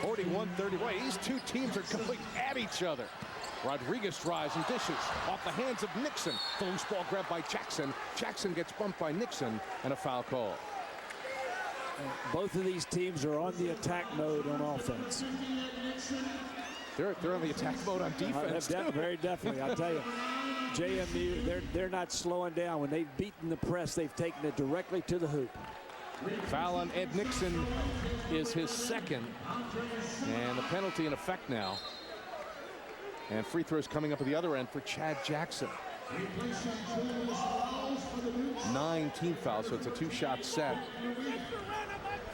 41-30. These 2 teams are going at each other. Rodriguez drives and dishes off the hands of Nixon. The loose ball grabbed by Jackson. Jackson gets bumped by Nixon and a foul call. Both of these teams are on the attack mode on offense. They're on the attack mode on defense, too. Very definitely. I tell you, JMU, they're not slowing down. When they've beaten the press, they've taken it directly to the hoop. Foul on Ed Nixon is his 2nd. And the penalty in effect now. And free throws coming up at the other end for Chad Jackson. 9 team fouls, so it's a 2-shot set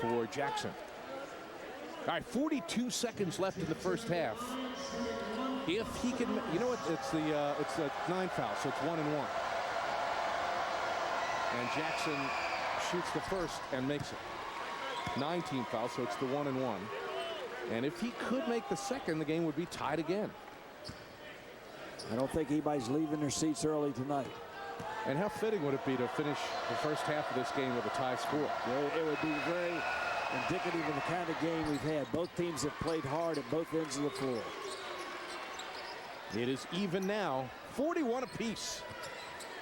for Jackson. All right, 42 seconds left in the first half. If he can, you know what? It's the 9 fouls, so it's 1 and 1. And Jackson shoots the first and makes it. 9 team fouls, so it's the 1 and 1. And if he could make the second, the game would be tied again. I don't think anybody's leaving their seats early tonight. And how fitting would it be to finish the first half of this game with a tie score? It would be very indicative of the kind of game we've had. Both teams have played hard at both ends of the floor. It is even now, 41 apiece.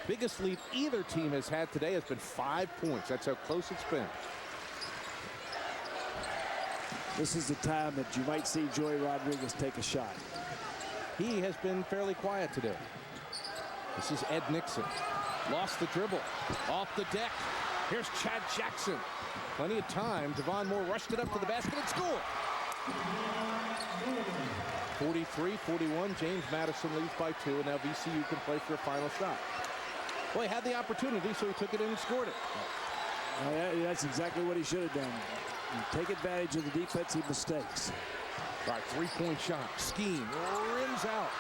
Biggest lead either team has had today has been 5 points. That's how close it's been. This is the time that you might see Joey Rodriguez take a shot. He has been fairly quiet today. This is Ed Nixon. Lost the dribble. Off the deck. Here's Chad Jackson. Plenty of time. Devon Moore rushed it up to the basket and scored. 43-41. James Madison leads by 2, and now VCU can play for a final shot. Well, he had the opportunity, so he took it in and scored it. That's exactly what he should have done. Take advantage of the defensive mistakes. All right, three-point shot. Scheme. Rims out.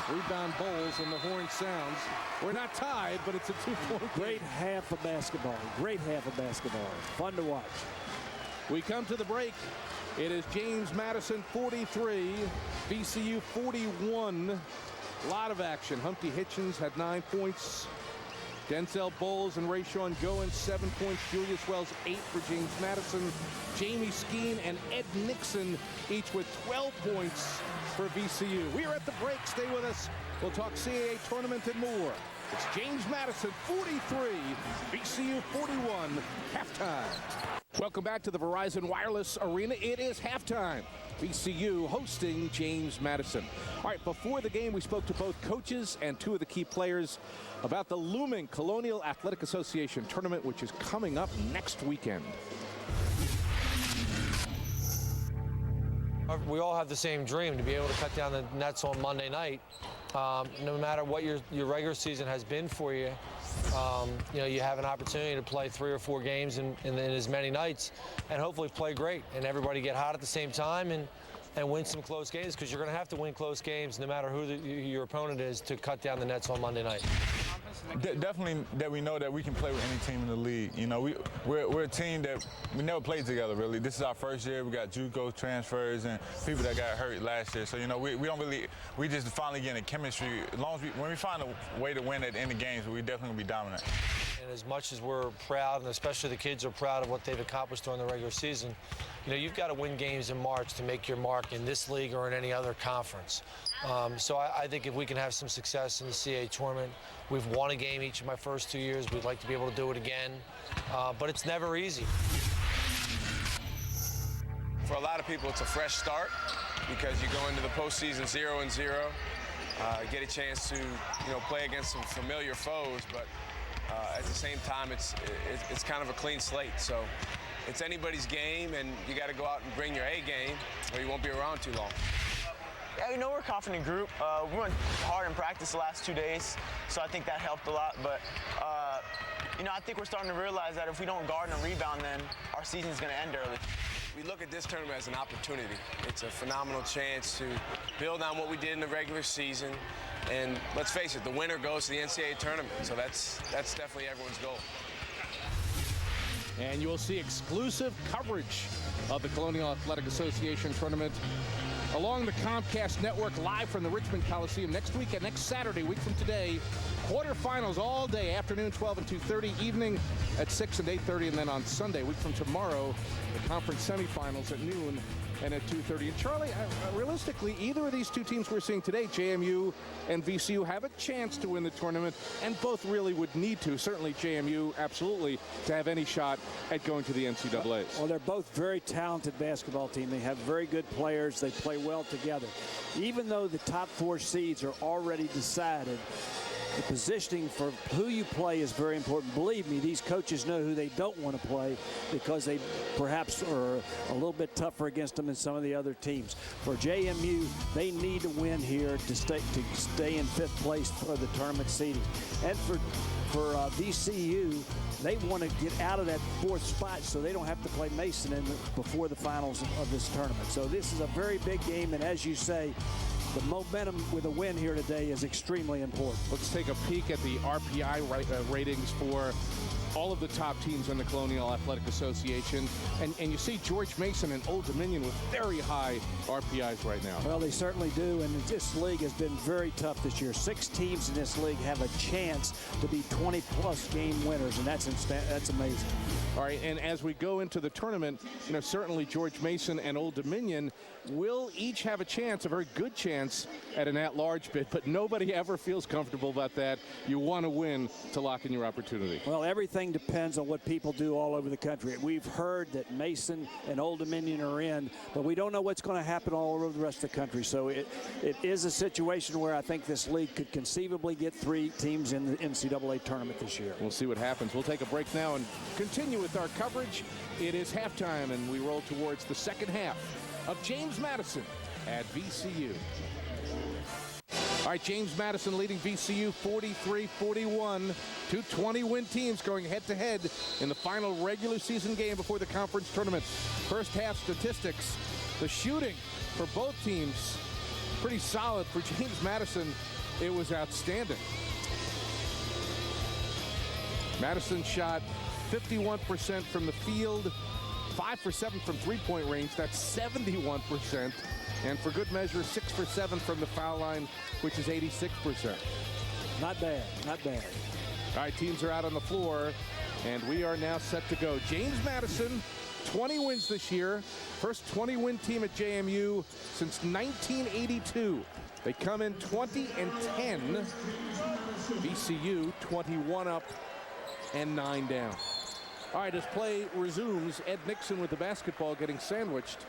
Rebound Bowles, and the horn sounds. We're not tied, but it's a 2-point game. Great half of basketball. Great half of basketball. Fun to watch. We come to the break. It is James Madison 43, VCU 41. A lot of action. Humpty Hitchens had 9 points. Denzel Bowles and Rayshawn Goins 7 points. Julius Wells 8 for James Madison. Jamie Skeen and Ed Nixon each with 12 points for VCU. We are at the break. Stay with us. We'll talk CAA tournament and more. It's James Madison 43, VCU 41, halftime. Welcome back to the Verizon Wireless Arena. It is halftime. VCU hosting James Madison. All right, before the game, we spoke to both coaches and 2 of the key players about the looming Colonial Athletic Association tournament, which is coming up next weekend. We all have the same dream, to be able to cut down the nets on Monday night. No matter what your regular season has been for you, you have an opportunity to play 3 or 4 games in as many nights and hopefully play great and everybody get hot at the same time and win some close games, because you're going to have to win close games no matter who your opponent is to cut down the nets on Monday night. Definitely that we know that we can play with any team in the league. You know, we're a team that we never played together, really. This is our first year. We got JUCO transfers and people that got hurt last year. So, we just finally getting a chemistry. As long as when we find a way to win at any games, we definitely going to be dominant. And as much as we're proud, and especially the kids are proud of what they've accomplished during the regular season, you've got to win games in March to make your mark in this league or in any other conference. So I think if we can have some success in the CAA tournament, we've won a game each of my first 2 years. We'd like to be able to do it again, but it's never easy. For a lot of people, it's a fresh start because you go into the postseason 0-0, get a chance to play against some familiar foes, but at the same time, it's kind of a clean slate. So it's anybody's game, and you got to go out and bring your A game, or you won't be around too long. Yeah, we're a confident group. We went hard in practice the last 2 days, so I think that helped a lot. But, I think we're starting to realize that if we don't guard and rebound, then our season's going to end early. We look at this tournament as an opportunity. It's a phenomenal chance to build on what we did in the regular season. And let's face it, the winner goes to the NCAA tournament. So that's definitely everyone's goal. And you will see exclusive coverage of the Colonial Athletic Association tournament along the Comcast network, live from the Richmond Coliseum next week and next Saturday, a week from today. Quarterfinals all day, afternoon 12 and 2:30, evening at 6 and 8:30, and then on Sunday, a week from tomorrow, the conference semifinals at noon and at 2:30. And Charlie, realistically, either of these 2 teams we're seeing today, JMU and VCU, have a chance to win the tournament, and both really would need to. Certainly JMU, absolutely, to have any shot at going to the NCAAs. Well, they're both very talented basketball team. They have very good players. They play well together. Even though the top 4 seeds are already decided, the positioning for who you play is very important. Believe me, these coaches know who they don't want to play because they perhaps are a little bit tougher against them than some of the other teams. For JMU, they need to win here to stay in 5th place for the tournament seeding. And for VCU, they want to get out of that 4th spot so they don't have to play Mason before the finals of this tournament. So this is a very big game, and as you say, the momentum with a win here today is extremely important. Let's take a peek at the RPI ratings for all of the top teams in the Colonial Athletic Association. And you see George Mason and Old Dominion with very high RPIs right now. Well, they certainly do, and this league has been very tough this year. 6 teams in this league have a chance to be 20-plus game winners, and that's amazing. All right, and as we go into the tournament, certainly George Mason and Old Dominion will each have a chance, a very good chance at an at-large bid, but nobody ever feels comfortable about that. You want to win to lock in your opportunity. Well, everything depends on what people do all over the country. We've heard that Mason and Old Dominion are in, but we don't know what's going to happen all over the rest of the country. So it is a situation where I think this league could conceivably get 3 teams in the NCAA tournament this year. We'll see what happens. We'll take a break now and continue with our coverage. It is halftime, and we roll towards the second half of James Madison at VCU. All right, James Madison leading VCU 43-41. 2 20-win teams going head-to-head in the final regular season game before the conference tournament. First half statistics, the shooting for both teams, pretty solid. For James Madison, it was outstanding. Madison shot 51% from the field, 5 for 7 from three-point range. That's 71%. And for good measure, 6 for 7 from the foul line, which is 86%. Not bad, not bad. All right, teams are out on the floor, and we are now set to go. James Madison, 20 wins this year. First 20-win team at JMU since 1982. They come in 20-10. VCU 21 up and 9 down. All right, as play resumes, Ed Nixon with the basketball getting sandwiched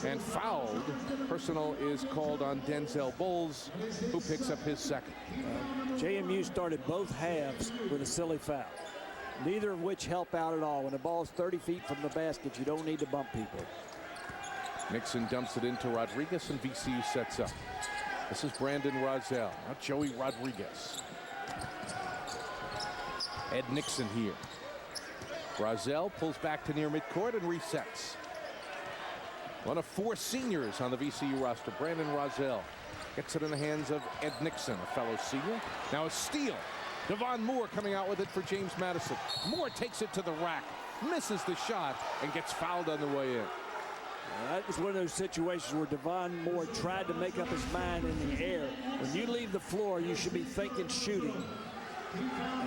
and fouled. Personal is called on Denzel Bowles, who picks up his second. JMU started both halves with a silly foul, neither of which help out at all. When the ball is 30 feet from the basket, you don't need to bump people. Nixon dumps it into Rodriguez, and VCU sets up. This is Brandon Rozelle, not Joey Rodriguez. Ed Nixon here. Rozelle pulls back to near midcourt and resets. One of 4 seniors on the VCU roster, Brandon Rozelle, gets it in the hands of Ed Nixon, a fellow senior. Now a steal. Devon Moore coming out with it for James Madison. Moore takes it to the rack, misses the shot, and gets fouled on the way in. That was one of those situations where Devon Moore tried to make up his mind in the air. When you leave the floor, you should be thinking shooting.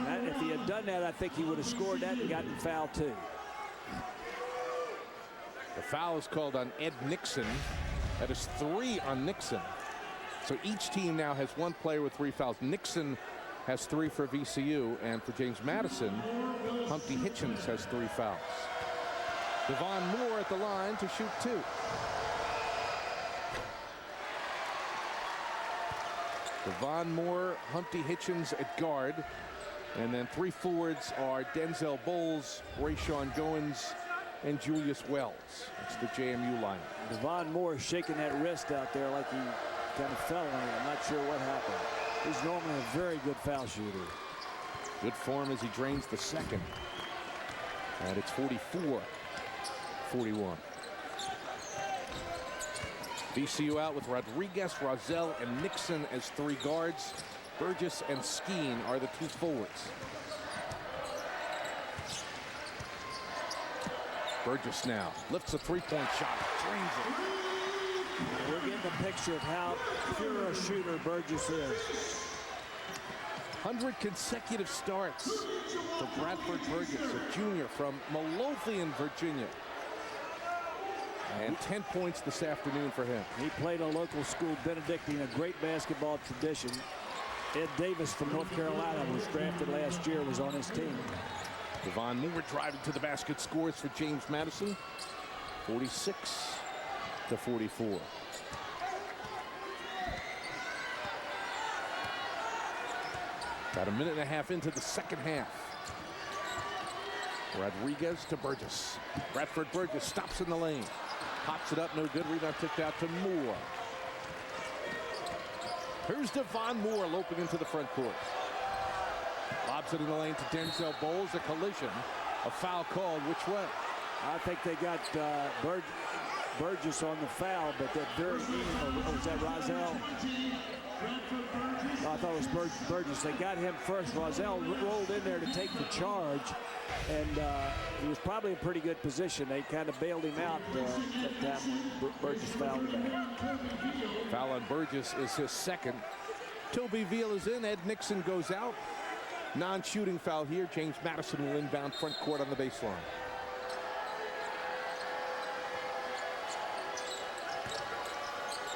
And if he had done that, I think he would have scored that and gotten fouled too. The foul is called on Ed Nixon. That is 3 on Nixon. So each team now has 1 player with 3 fouls. Nixon has 3 for VCU, and for James Madison, Humpty Hitchens has 3 fouls. Devon Moore at the line to shoot 2. Devon Moore, Humpty Hitchens at guard. And then 3 forwards are Denzel Bowles, Rayshawn Goins, and Julius Wells. It's the JMU line. Devon Moore shaking that wrist out there like he kind of fell on it. I'm not sure what happened. He's normally a very good foul shooter. Good form as he drains the second. And it's 44-41. VCU out with Rodriguez, Rozelle, and Nixon as 3 guards. Burgess and Skeen are the 2 forwards. Burgess now lifts a 3-point shot, drains it. We're getting a picture of how pure a shooter Burgess is. 100 consecutive starts for Bradford Burgess, a junior from Midlothian, Virginia. And 10 points this afternoon for him. He played a local school, Benedictine, a great basketball tradition. Ed Davis from North Carolina, who was drafted last year, was on his team. Devon Moore driving to the basket, scores for James Madison, 46-44. About a minute and a half into the second half. Rodriguez to Burgess. Bradford Burgess stops in the lane. Pops it up, no good. Rebound tipped out to Moore. Here's Devon Moore loping into the front court. Lobs it in the lane to Denzel Bowles. A collision. A foul called which way? I think they got Burgess on the foul, but that very was that Rozelle? I thought it was Burgess. They got him first. Rozelle rolled in there to take the charge, and he was probably in a pretty good position. They kind of bailed him out that time when Burgess fouled him. Foul on Burgess is his second. Toby Veal is in. Ed Nixon goes out. Non-shooting foul here. James Madison will inbound front court on the baseline.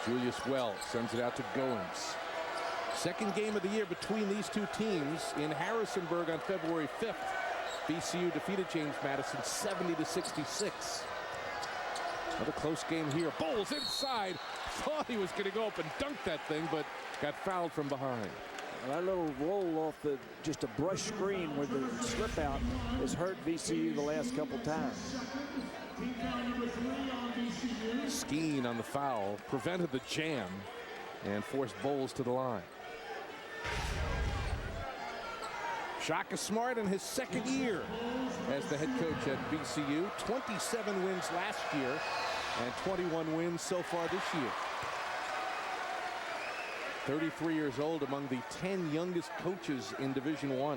Julius Wells sends it out to Goins. Second game of the year between these two teams in Harrisonburg on February 5th. VCU defeated James Madison 70-66. Another close game here. Bowles inside. Thought he was going to go up and dunk that thing, but got fouled from behind. That little roll off just a brush screen with the slip out has hurt VCU the last couple times. Skeen on the foul prevented the jam and forced Bowles to the line. Shaka Smart in his second year as the head coach at VCU. 27 wins last year and 21 wins so far this year. 33 years old, among the 10 youngest coaches in Division I.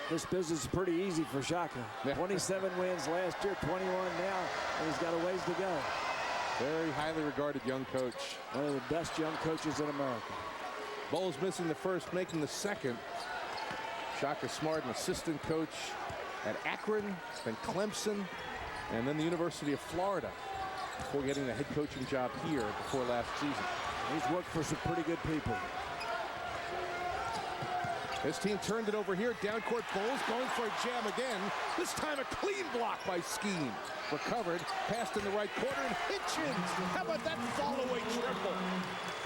This business is pretty easy for Shaka. 27 wins last year, 21 now, and he's got a ways to go. Very highly regarded young coach. One of the best young coaches in America. Bowles missing the first, making the second. Shaka Smart, an assistant coach at Akron, then Clemson, and then the University of Florida before getting the head coaching job here before last season. He's worked for some pretty good people. This team turned it over here. Down court, Bowles going for a jam again. This time a clean block by Skeen. Recovered, passed in the right corner, and Hitchens. How about that follow-away triple?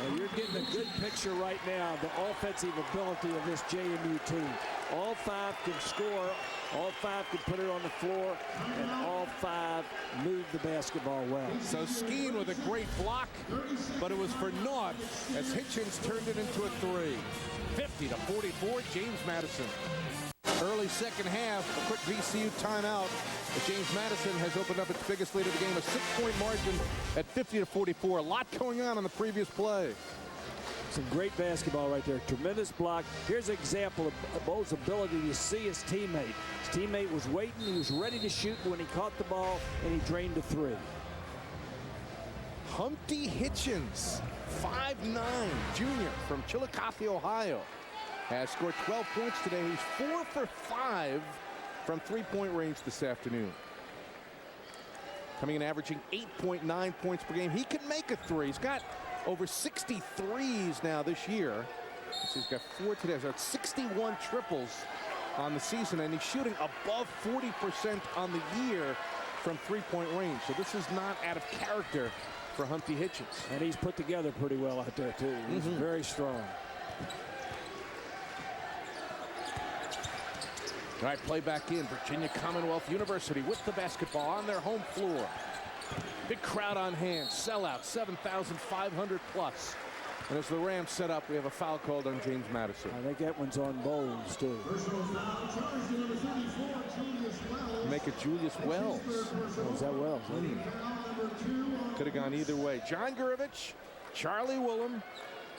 Well, you're getting a good picture right now of the offensive ability of this JMU team. All five can score, all five can put it on the floor, and all five move the basketball well. So Skeen with a great block, but it was for naught as Hitchens turned it into a three. 50-44, James Madison. Early second half, a quick VCU timeout. But James Madison has opened up its biggest lead of the game, a 6-point margin at 50-44. A lot going on the previous play. Some great basketball right there. Tremendous block. Here's an example of Bowles' ability to see his teammate. His teammate was waiting. He was ready to shoot when he caught the ball, and he drained a three. Humpty Hitchens, 5'9", junior from Chillicothe, Ohio, has scored 12 points today. He's 4 for 5 from three-point range this afternoon. Coming in averaging 8.9 points per game. He can make a three. He's got over 60 threes now this year. So he's got 4 today. He's got 61 triples on the season, and he's shooting above 40% on the year from three-point range. So this is not out of character for Humpty Hitchens. And he's put together pretty well out there, too. He's very strong. All right, play back in. Virginia Commonwealth University with the basketball on their home floor. Big crowd on hand. Sellout, 7,500 plus. And as the Rams set up, we have a foul called on James Madison. I think that one's on Bowles, too. Make it Julius Wells. Oh, is that Wells? Could have gone either way. John Gurevich, Charlie Willem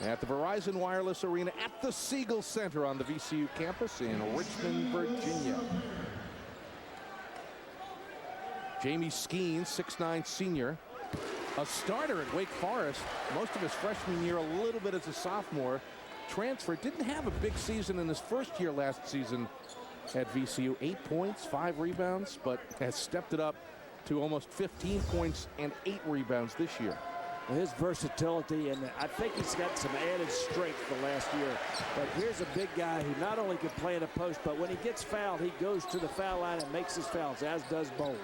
at the Verizon Wireless Arena at the Siegel Center on the VCU campus in Richmond, Virginia. Jamie Skeen, 6'9" senior, a starter at Wake Forest most of his freshman year, a little bit as a sophomore. Transfer, didn't have a big season in his first year last season at VCU. 8 points, 5 rebounds, but has stepped it up to almost 15 points and 8 rebounds this year. His versatility, and I think he's got some added strength the last year. But here's a big guy who not only can play in a post, but when he gets fouled, he goes to the foul line and makes his fouls, as does Bowles.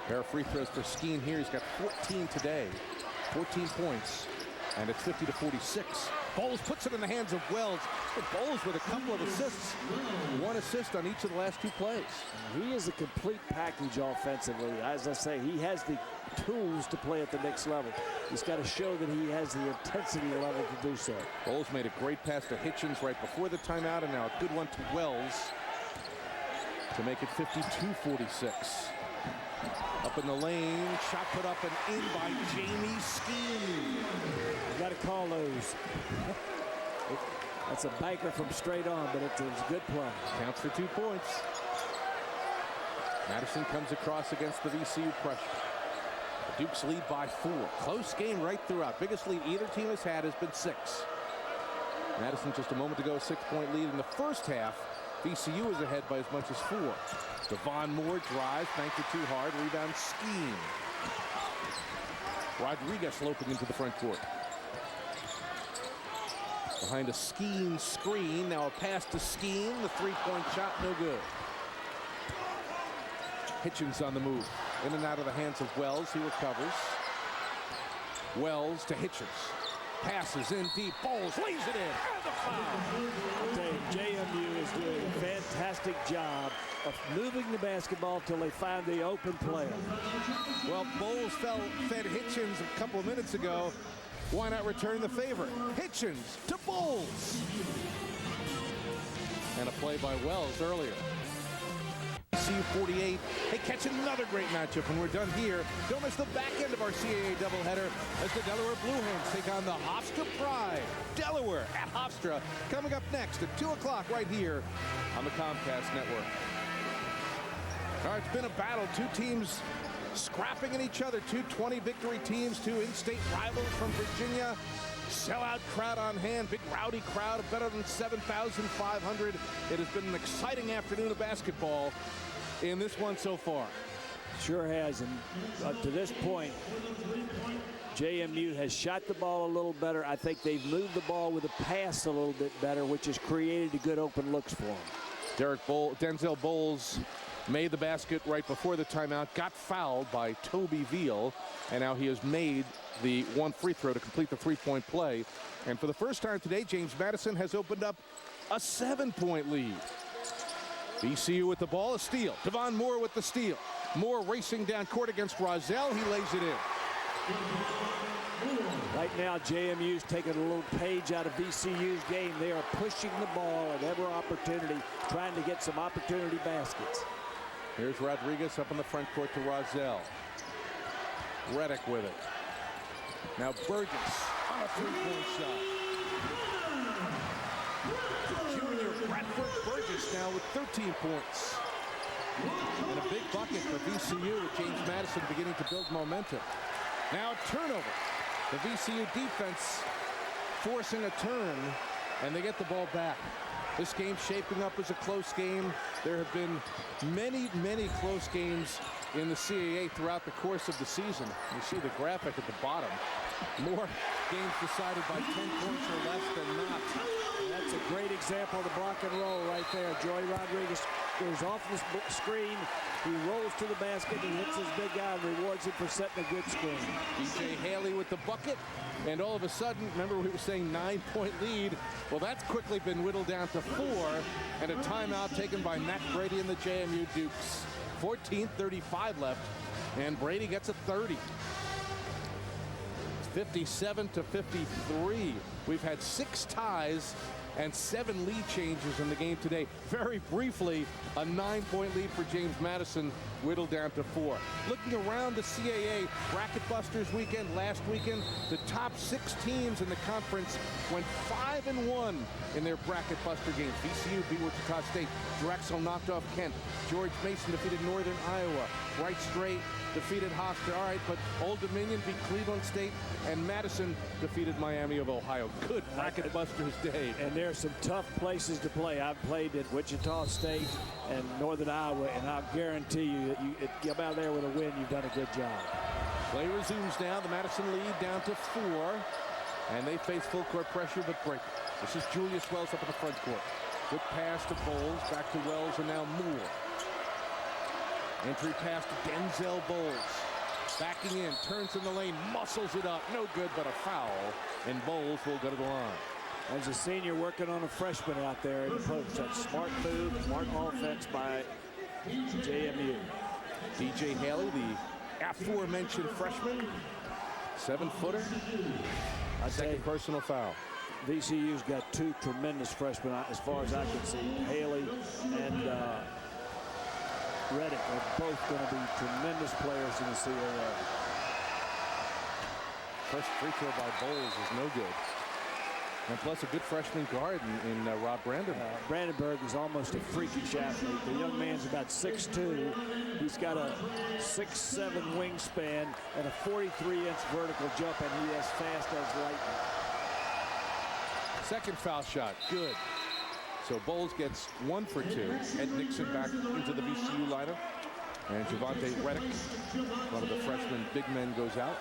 Pair of free throws for Skeen here. He's got 14 today, 14 points, and it's 50-46. Bowles puts it in the hands of Wells. Bowles with a couple of assists. 1 assist on each of the last 2 plays. He is a complete package offensively. As I say, he has the tools to play at the next level. He's got to show that he has the intensity level to do so. Bowles made a great pass to Hitchens right before the timeout, and now a good one to Wells to make it 52-46. A Up in the lane, shot put up and in by Jamie Skeen. You got to call those. That's a banker from straight on, but it's a good play. Counts for 2 points. Madison comes across against the VCU pressure. The Dukes lead by 4. Close game right throughout. Biggest lead either team has had has been 6. Madison just a moment ago, 6-point lead in the first half. VCU is ahead by as much as 4. Devon Moore drives, banked it too hard, rebound Skeen. Rodriguez loping into the front court. Behind a Skeen screen, now a pass to Skeen, the 3-point shot, no good. Hitchens on the move, in and out of the hands of Wells, he recovers. Wells to Hitchens. Passes in deep, Bowles lays it in, and the foul. I'll tell you, JMU is doing a fantastic job of moving the basketball till they find the open player. Well, Bowles fed Hitchens a couple of minutes ago. Why not return the favor? Hitchens to Bowles. And a play by Wells earlier. VCU 48. Hey, catch another great matchup when we're done here. Don't miss the back end of our CAA doubleheader as the Delaware Blue Hens take on the Hofstra Pride. Delaware at Hofstra coming up next at 2 o'clock right here on the Comcast Network. All right, it's been a battle. 2 teams scrapping at each other. 2 20 victory teams, 2 in-state rivals from Virginia. Sellout crowd on hand, big rowdy crowd of better than 7,500. It has been an exciting afternoon of basketball in this one so far. Sure has, and to this point, JMU has shot the ball a little better. I think they've moved the ball with a pass a little bit better, which has created good open looks for them. Denzel Bowles made the basket right before the timeout, got fouled by Toby Veal, and now he has made the 1 free throw to complete the 3-point play. And for the first time today, James Madison has opened up a 7-point lead. VCU with the ball, a steal. Devon Moore with the steal. Moore racing down court against Rozelle. He lays it in. Right now, JMU's taking a little page out of VCU's game. They are pushing the ball at every opportunity, trying to get some opportunity baskets. Here's Rodriguez up in the front court to Rozelle. Reddick with it. Now Burgess on a 3-point shot. Junior Bradford Burgess now with 13 points. And a big bucket for VCU with James Madison beginning to build momentum. Now a turnover. The VCU defense forcing a turn, and they get the ball back. This game shaping up as a close game. There have been many, many close games in the CAA throughout the course of the season. You see the graphic at the bottom. More games decided by 10 points or less than not. That's a great example of the block and roll right there. Joey Rodriguez goes off the screen. He rolls to the basket. He hits his big guy and rewards him for setting a good screen. DJ Haley with the bucket. And all of a sudden, remember we were saying 9-point lead. Well, that's quickly been whittled down to 4. And a timeout taken by Matt Brady and the JMU Dukes. 14:35 left. And Brady gets a 30. 57-53. We've had 6 ties and 7 lead changes in the game today. Very briefly, a 9-point lead for James Madison, whittled down to 4. Looking around the CAA Bracket Busters weekend, last weekend, the top 6 teams in the conference went 5-1 in their Bracket Buster games. VCU beat Wichita State. Drexel knocked off Kent. George Mason defeated Northern Iowa. Wright Strait defeated Hofstra. All right, but Old Dominion beat Cleveland State, and Madison defeated Miami of Ohio. Good Bracket Busters day. And there are some tough places to play. I've played at Wichita State and Northern Iowa, and I'll guarantee you that you come out there with a win, you've done a good job. Play resumes now. The Madison lead down to 4, and they face full court pressure but break. This is Julius Wells up in the front court. Good pass to Bowles, back to Wells, and now Moore. Entry pass to Denzel Bowles. Backing in, turns in the lane, muscles it up. No good, but a foul. And Bowles will go to the line. As a senior working on a freshman out there in the post. That's smart move, smart offense by JMU. DJ Haley, the aforementioned freshman. 7-footer. Second personal foul. VCU's got 2 tremendous freshmen as far as I can see. Haley and Reddick are both going to be tremendous players in the CAA. First free throw by Bowles is no good. And plus a good freshman guard in Rob Brandenburg. Brandenburg is almost a freakish athlete. The young man's about 6'2". He's got a 6'7" wingspan and a 43-inch vertical jump, and he is fast as lightning. Second foul shot, good. So Bowles gets 1 for 2. Ed Nixon back into the VCU lineup. And Javante Reddick, one of the freshman big men, goes out.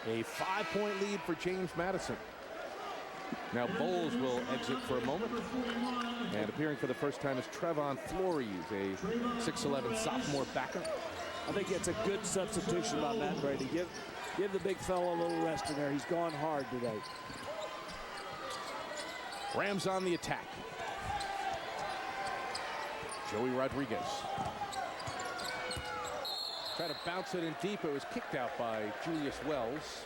A 5-point lead for James Madison. Now Bowles will exit for a moment. And appearing for the first time is Trevon Flores, a 6'11" sophomore backup. I think it's a good substitution by Matt Brady. Give the big fellow a little rest in there. He's gone hard today. Rams on the attack. Joey Rodriguez. Try to bounce it in deep. It was kicked out by Julius Wells.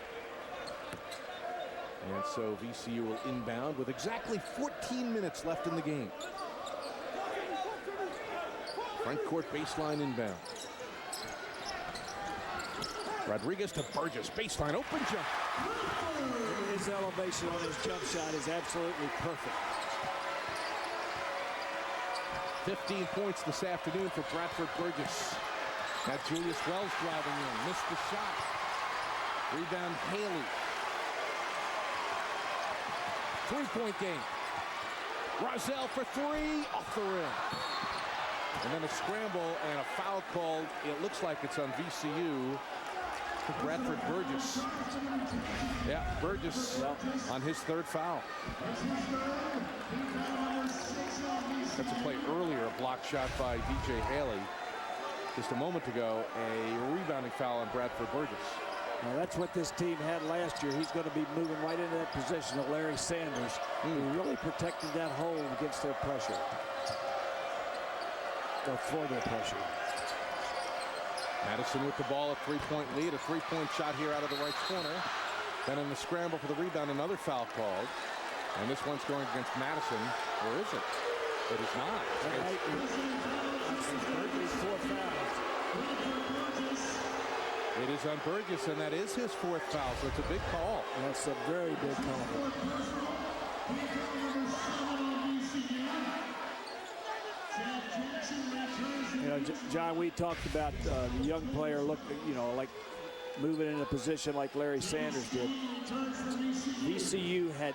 And so VCU will inbound with exactly 14 minutes left in the game. Front court baseline inbound. Rodriguez to Burgess. Baseline open jump. His elevation on his jump shot is absolutely perfect. 15 points this afternoon for Bradford Burgess. That Julius Wells driving in. Missed the shot. Rebound Haley. 3-point game. Rozelle for 3. Off the rim. And then a scramble and a foul called. It looks like it's on VCU. Bradford Burgess. Yeah, Burgess on his 3rd foul. That's a play earlier, a block shot by DJ Haley. Just a moment ago, a rebounding foul on Bradford Burgess. Now that's what this team had last year. He's going to be moving right into that position of Larry Sanders, who really protected that hole against their pressure. Or for their pressure. Madison with the ball, a 3-point lead, a 3-point shot here out of the right corner. Then in the scramble for the rebound, another foul called. And this one's going against Madison. Or is it? It is not. It is on Burgess, and that is his 4th foul, so it's a big call. That's a very big call. You know, John, we talked about the young player like moving in a position like Larry Sanders did. VCU had,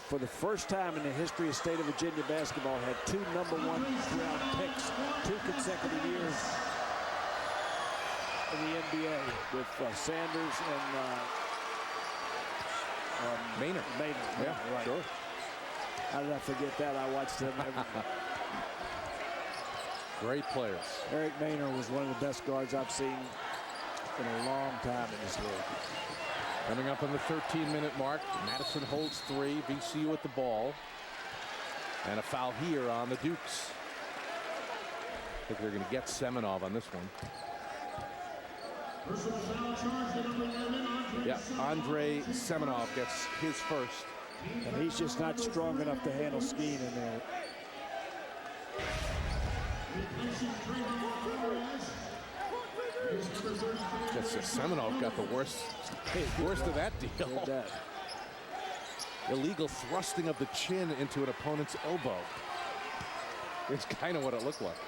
for the first time in the history of state of Virginia basketball, had 2 #1 round picks 2 consecutive years in the NBA with Sanders and Maynard. Yeah, right. Sure. How did I forget that? I watched him every Great players. Eric Maynard was one of the best guards I've seen in a long time in this league. Coming up on the 13-minute mark, Madison holds 3, VCU with the ball. And a foul here on the Dukes. I think they're going to get Semenov on this one. Yeah, Andre Semenov gets his first. And he's just not strong enough to handle Skeen in there. Semenov got the worst of that deal. Illegal thrusting of the chin into an opponent's elbow. It's kind of what it looked like.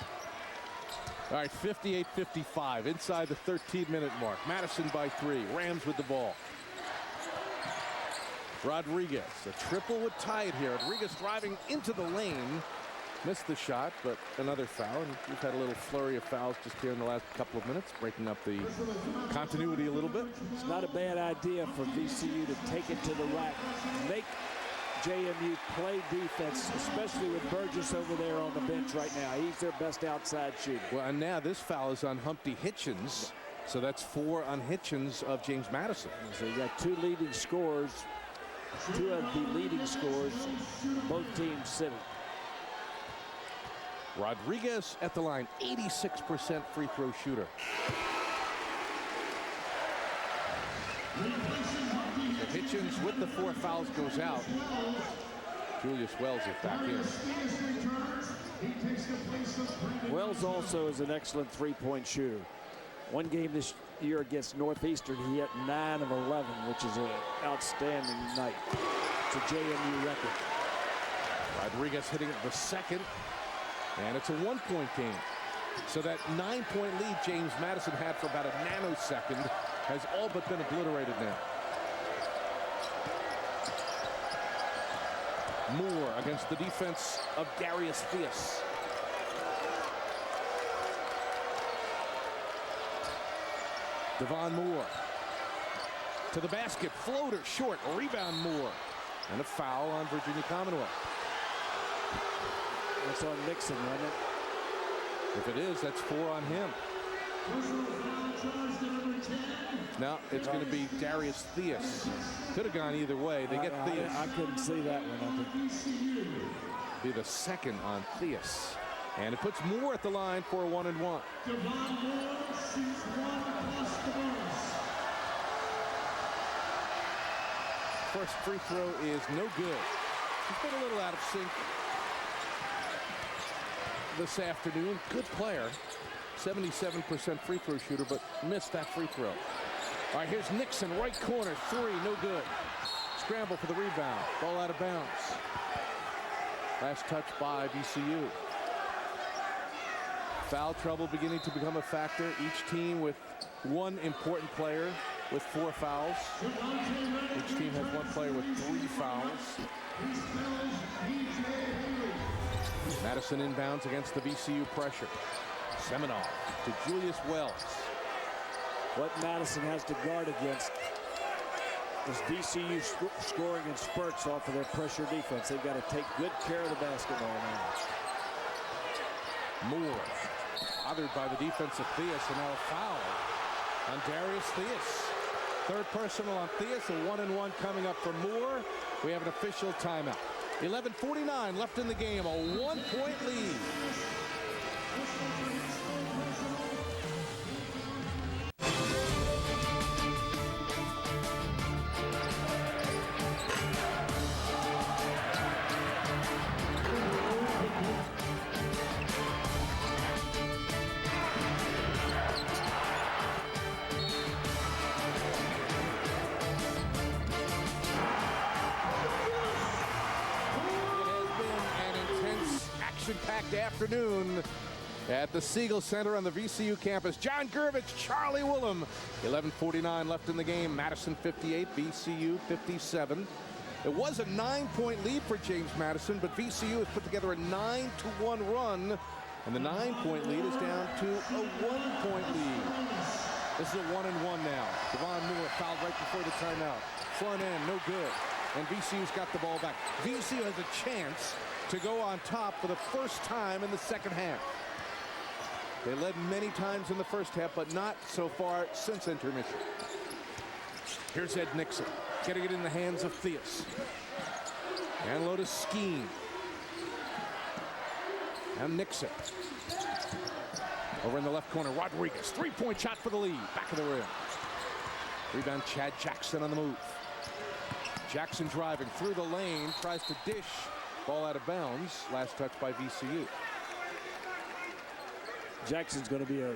All right, 58-55 inside the 13-minute mark. Madison by 3. Rams with the ball. Rodriguez, a triple would tie it here. Rodriguez driving into the lane. Missed the shot, but another foul. And we've had a little flurry of fouls just here in the last couple of minutes, breaking up the continuity a little bit. It's not a bad idea for VCU to take it to the rack. Make JMU play defense, especially with Burgess over there on the bench right now. He's their best outside shooter. Well, and now this foul is on Humpty Hitchens. So that's 4 on Hitchens of James Madison. So you got 2 leading scorers. 2 of the leading scorers, both teams sitting. Rodriguez at the line, 86% free throw shooter. So Hitchens with the 4 fouls goes out. Julius Wells is back in. Wells also is an excellent three-point shooter. One game this year against Northeastern, he hit 9 of 11, which is an outstanding night. It's a JMU record. Rodriguez hitting it the second, and it's a 1-point game. So that 9-point lead James Madison had for about a nanosecond has all but been obliterated now. Moore against the defense of Darius Theus. Devon Moore to the basket, floater short, rebound Moore, and a foul on Virginia Commonwealth. That's on Nixon, wasn't it? If it is, that's 4 on him. Now it's going to be Darius Theus. Could have gone either way. They get Theus. I couldn't see that one. I think. Be the second on Theus. And it puts Moore at the line for a 1-and-1. First free throw is no good. He's been a little out of sync this afternoon. Good player. 77% free throw shooter, but missed that free throw. All right, here's Nixon, right corner, 3, no good. Scramble for the rebound. Ball out of bounds. Last touch by VCU. Foul trouble beginning to become a factor. Each team with one important player with 4 fouls. Each team has one player with 3 fouls. Madison inbounds against the VCU pressure. Seminole to Julius Wells. What Madison has to guard against is VCU scoring in spurts off of their pressure defense. They've got to take good care of the basketball now. Moore bothered by the defense of Theus, and now a foul on Darius Theus. Third personal on Theus, a 1-and-1 coming up for Moore. We have an official timeout. 11:49 left in the game, a 1-point lead. Packed afternoon at the Siegel Center on the VCU campus. John Gervich, Charlie Willem. 11:49 left in the game. Madison 58, VCU 57. It was a 9-point lead for James Madison, but VCU has put together a 9-1 run, and the 9-point lead is down to a 1-point lead. This is a 1-and-1 now. Devon Moore fouled right before the timeout. Front end, no good. And VCU's got the ball back. VCU has a chance to go on top for the first time in the second half. They led many times in the first half, but not so far since intermission. Here's Ed Nixon, getting it in the hands of Theus. And Lotus Skeen. And Nixon. Over in the left corner, Rodriguez. 3-point shot for the lead. Back of the rim. Rebound, Chad Jackson on the move. Jackson driving through the lane, tries to dish. Ball out of bounds. Last touch by VCU. Jackson's going to be a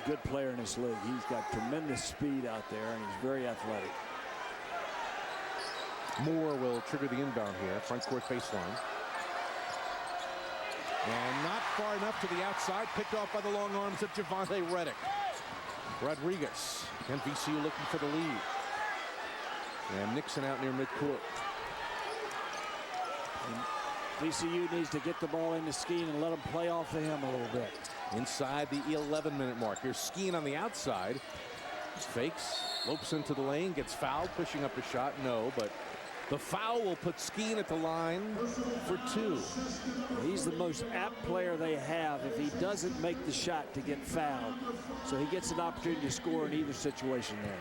good player in this league. He's got tremendous speed out there, and he's very athletic. Moore will trigger the inbound here. Front court baseline. And not far enough to the outside. Picked off by the long arms of Javante Reddick. Rodriguez and VCU looking for the lead. And Nixon out near midcourt. VCU needs to get the ball into Skeen and let him play off of him a little bit. Inside the 11-minute mark. Here's Skeen on the outside. Fakes, lopes into the lane, gets fouled, pushing up a shot. No, but the foul will put Skeen at the line for 2. He's the most apt player they have if he doesn't make the shot to get fouled. So he gets an opportunity to score in either situation there.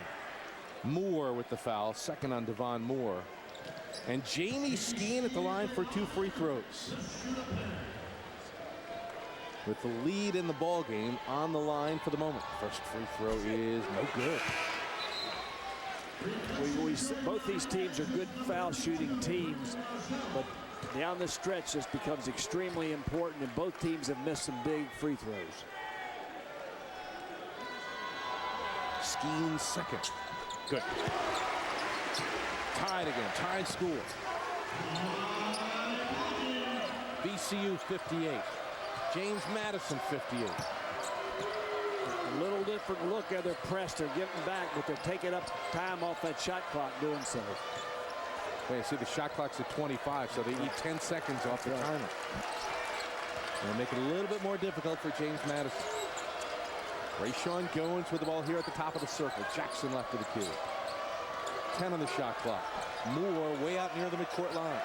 Moore with the foul, second on Devon Moore. And Jamie Skeen at the line for 2 free throws. With the lead in the ball game on the line for the moment. First free throw is no good. Both these teams are good foul shooting teams, but Down the stretch, this becomes extremely important, and both teams have missed some big free throws. Skeen's second. Good. Tied again. Tied score. VCU 58. James Madison 58. A little different look at their press. They're getting back, but they're taking up time off that shot clock doing so. You see the shot clock's at 25, so they eat 10 seconds off the timer. And make it a little bit more difficult for James Madison. Rayshawn Goins with the ball here at the top of the circle. Jackson left of the key. 10 on the shot clock. Moore way out near the midcourt line.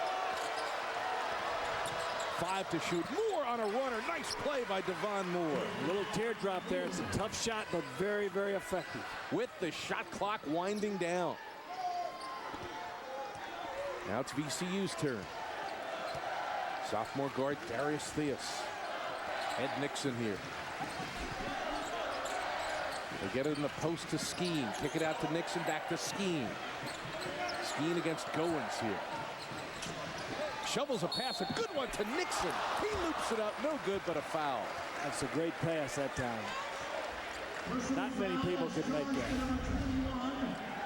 5 to shoot. Moore on a runner. Nice play by Devon Moore. A little teardrop there. It's a tough shot, but very, very effective. With the shot clock winding down. Now it's VCU's turn. Sophomore guard Darius Theus. Ed Nixon here. They get it in the post to Skeen. Kick it out to Nixon, back to Skeen. Skeen against Goins here. Shovels a pass, a good one to Nixon. He loops it up, no good, but a foul. That's a great pass that time. Not many people could make that.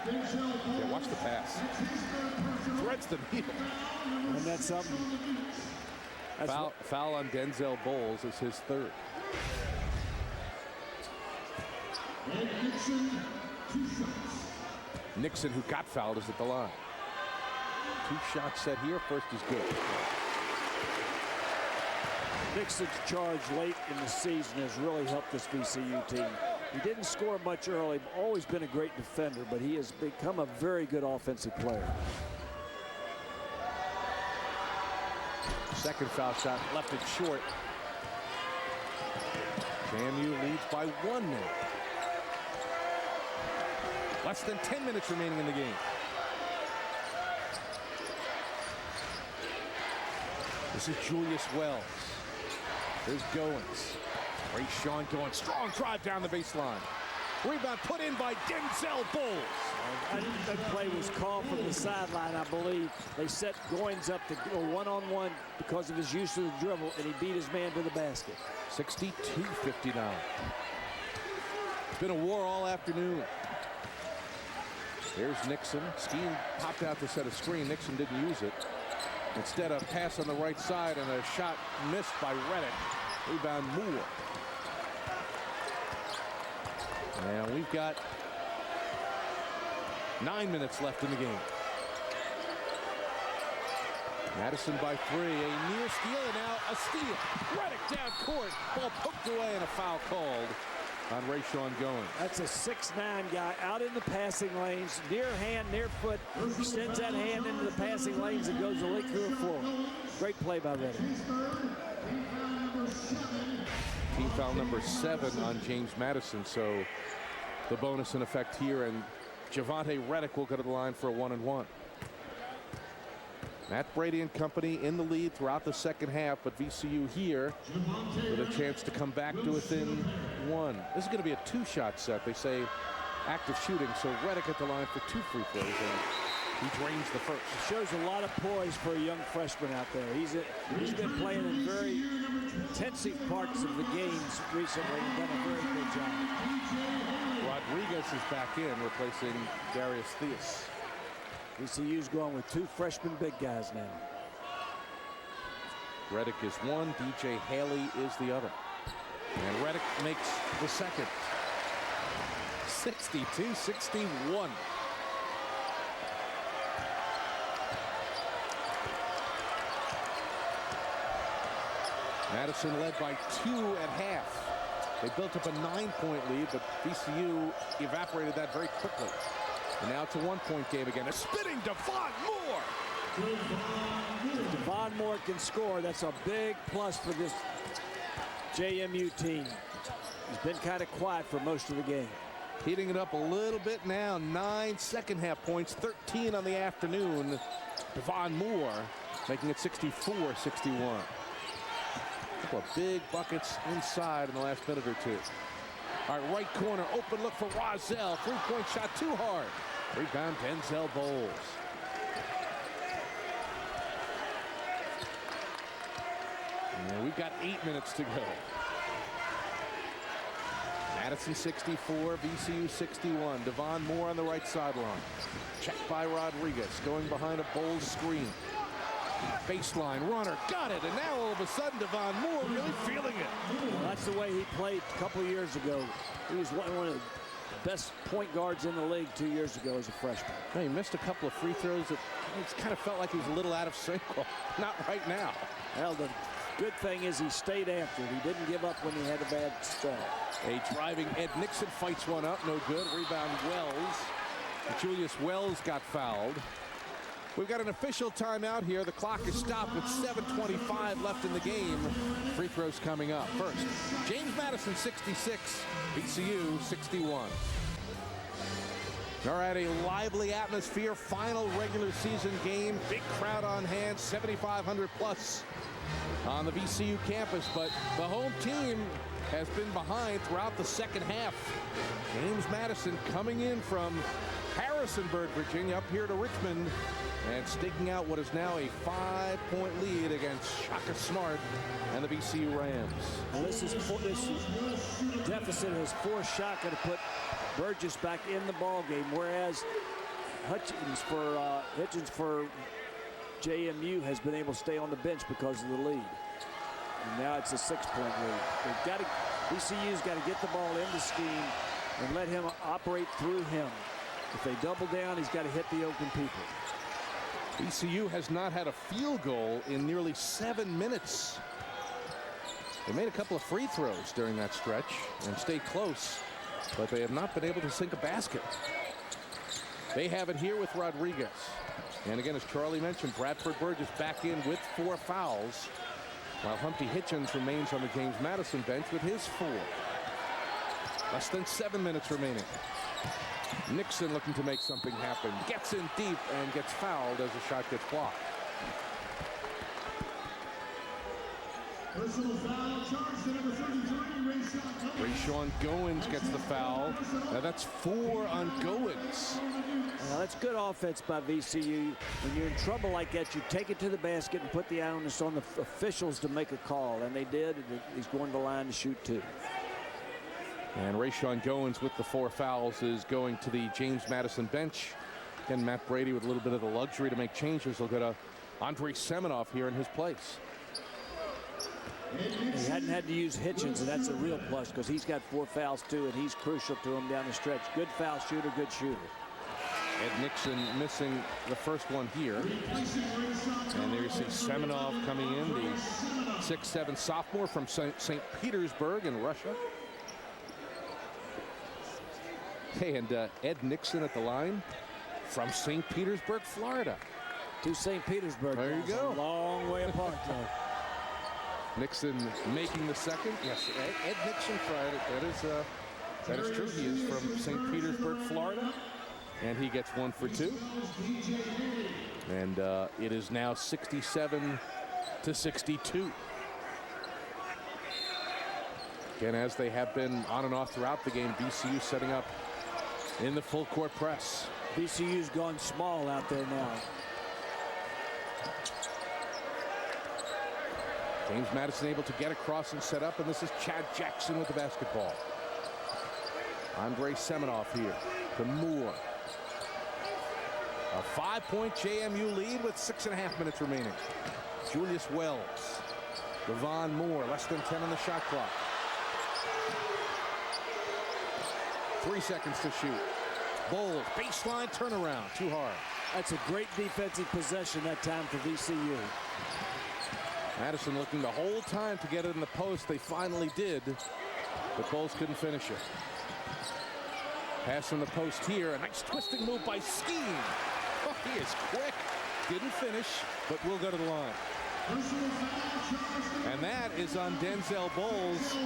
Yeah, watch the pass. Threads the needle. And that's something. That's foul on Denzel Bowles is his third. Nixon, who got fouled, is at the line. 2 shots set here. First is good. Nixon's charge late in the season has really helped this VCU team. He didn't score much early, always been a great defender, but he has become a very good offensive player. Second foul shot, left it short. JMU leads by 1 now. Less than 10 minutes remaining in the game. This is Julius Wells. There's Goins. Rayshawn Goins. Strong drive down the baseline. Rebound put in by Denzel Bowles. That play was called from the sideline, I believe. They set Goins up to go one-on-one because of his use of the dribble, and he beat his man to the basket. 62-59. It's been a war all afternoon. There's Nixon. Skeen popped out to set a screen. Nixon didn't use it. Instead, a pass on the right side and a shot missed by Reddick. Rebound Moore. And we've got 9 minutes left in the game. Madison by 3. A near steal and now a steal. Reddick down court. Ball poked away and a foul called on Rayshawn Goins. That's a 6'9" guy out in the passing lanes. Near hand, near foot. Extends that hand into the passing lanes and goes a lick through the floor. Great play by Reddick. Team foul number 7 on James Madison. So the bonus in effect here, and Javante Reddick will go to the line for a 1-and-1. Matt Brady and company in the lead throughout the second half, but VCU here with a chance to come back to within 1. This is going to be a 2-shot set. They say active shooting, so Reddick at the line for 2 free throws, and he drains the first. Shows a lot of poise for a young freshman out there. He's been playing in very intensive parts of the games recently and done a very good job. Rodriguez is back in, replacing Darius Theus. VCU's going with 2 freshman big guys now. Reddick is one, DJ Haley is the other. And Reddick makes the second. 62-61. Madison led by 2 at half. They built up a 9-point lead, but VCU evaporated that very quickly. And now it's a 1-point game again. A spinning Devon Moore. If Devon Moore can score, that's a big plus for this JMU team. He's been kind of quiet for most of the game. Heating it up a little bit now. 9 second-half points, 13 on the afternoon. Devon Moore making it 64-61. A couple of big buckets inside in the last minute or 2. All right, right corner, open look for Rozelle. 3-point shot too hard. Rebound Denzel Bowles. And we've got 8 minutes to go. Madison 64, VCU 61. Devon Moore on the right sideline. Checked by Rodriguez, going behind a Bowles screen. Baseline runner, got it, and now all of a sudden Devon Moore really feeling it. Well, that's the way he played a couple years ago. He was one of the best point guards in the league 2 years ago as a freshman. He missed a couple of free throws that it's kind of felt like he was a little out of sync. Well, not right now. Well, the good thing is he stayed after it. He didn't give up when he had a bad start. A driving Ed Nixon fights one up, no good. Rebound Wells. Julius Wells got fouled. We've got an official timeout here. The clock is stopped with 7:25 left in the game. Free throws coming up. First, James Madison 66, VCU 61. All right, a lively atmosphere. Final regular season game. Big crowd on hand, 7,500 plus on the VCU campus. But the home team has been behind throughout the second half. James Madison coming in from Harrisonburg, Virginia, up here to Richmond, and staking out what is now a 5-point lead against Shaka Smart and the VCU Rams. Well, this deficit has forced Shaka to put Burgess back in the ball game, whereas Hitchens for JMU has been able to stay on the bench because of the lead. And now it's a 6-point lead. VCU's got to get the ball in the scheme and let him operate through him. If they double down, he's got to hit the open people. VCU has not had a field goal in nearly 7 minutes. They made a couple of free throws during that stretch and stayed close, but they have not been able to sink a basket. They have it here with Rodriguez. And again, as Charlie mentioned, Bradford Burgess back in with 4 fouls, while Humpty Hitchens remains on the James Madison bench with his 4. Less than 7 minutes remaining. Nixon looking to make something happen. Gets in deep and gets fouled as the shot gets blocked. Personal foul charged to number 33, Rayshawn Goins gets the foul. Now that's 4 on Goins. Now that's good offense by VCU. When you're in trouble like that, you take it to the basket and put the onus on the officials to make a call, and they did. He's going to the line to shoot 2. And Rayshawn Goins with the 4 fouls is going to the James Madison bench. Again, Matt Brady with a little bit of the luxury to make changes. He'll get Andre Semenoff here in his place. He hadn't had to use Hitchens, and that's a real plus because he's got 4 fouls too, and he's crucial to him down the stretch. Good foul shooter, good shooter. Ed Nixon missing the first one here. And there you see Semenoff coming in, the 6'7" sophomore from St. Petersburg in Russia. Hey, and Ed Nixon at the line from St. Petersburg, Florida. 2 St. Petersburg. There you go. A long way apart, though. Nixon making the second. Yes, Ed Nixon tried it. That is true. He is from St. Petersburg, Florida, and he gets 1 for 2. And it is now 67 to 62. Again, as they have been on and off throughout the game, VCU setting up in the full court press. VCU's gone small out there now. James Madison able to get across and set up, and this is Chad Jackson with the basketball. Andre Semenoff here to Moore. A 5-point JMU lead with 6.5 minutes remaining. Julius Wells. Devon Moore, less than 10 on the shot clock. 3 seconds to shoot. Bowles, baseline turnaround, too hard. That's a great defensive possession that time for VCU. Madison looking the whole time to get it in the post. They finally did, but Bowles couldn't finish it. Pass in the post here. A nice twisting move by Skeen. Oh, he is quick. Didn't finish, but will go to the line. And that is on Denzel Bowles.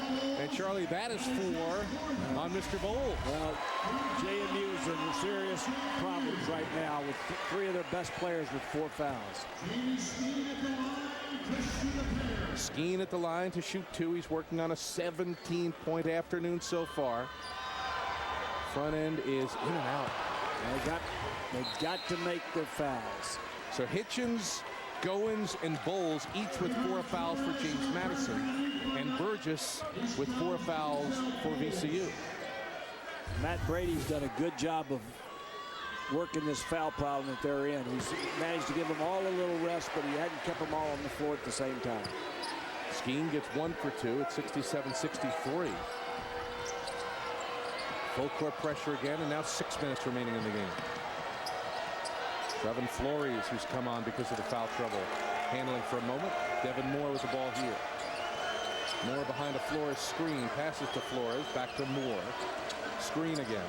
And Charlie, that is 4 on Mr. Bowles. Well, JMU is in serious problems right now with 3 of their best players with 4 fouls. Skeen at the line to shoot 2. He's working on a 17-point afternoon so far. Front end is in and out. They got to make their fouls. So Hitchens, Goins and Bowles each with 4 fouls for James Madison, and Burgess with 4 fouls for VCU. Matt Brady's done a good job of working this foul problem that they're in. He's managed to give them all a little rest, but he hadn't kept them all on the floor at the same time. Skeen gets 1 for 2 at 67-63. Full court pressure again, and now 6 minutes remaining in the game. Devon Flores, who's come on because of the foul trouble, handling for a moment. Devon Moore with the ball here. Moore behind a Flores screen, passes to Flores, back to Moore. Screen again.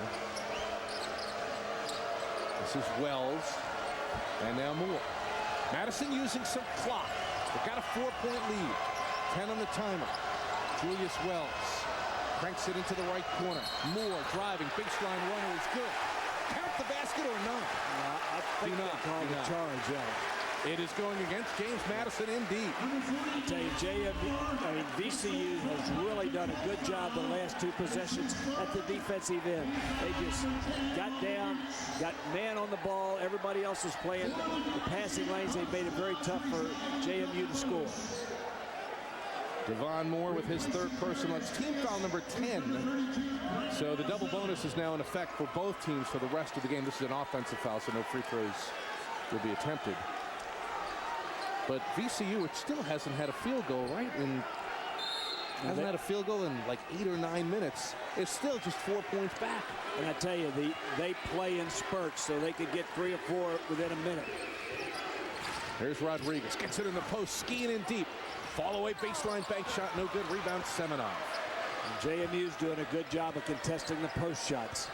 This is Wells, and now Moore. Madison using some clock. They've got a 4-point lead. 10 on the timer. Julius Wells cranks it into the right corner. Moore driving, baseline runner is good. Count the basket or not? I think they called the charge, yeah. It is going against James Madison indeed. I tell you, VCU has really done a good job the last 2 possessions at the defensive end. They just got down, got man on the ball. Everybody else is playing the passing lanes. They made it very tough for JMU to score. Devon Moore with his 3rd personal. It's team foul number 10. So the double bonus is now in effect for both teams for the rest of the game. This is an offensive foul, so no free throws will be attempted. But VCU, it still hasn't had a field goal, right? Hasn't had a field goal in like 8 or 9 minutes. It's still just 4 points back. And I tell you, they play in spurts, so they could get 3 or 4 within a minute. Here's Rodriguez. Gets it in the post. Skiing in deep. Fall away baseline bank shot. No good. Rebound Semenov. JMU's doing a good job of contesting the post shots.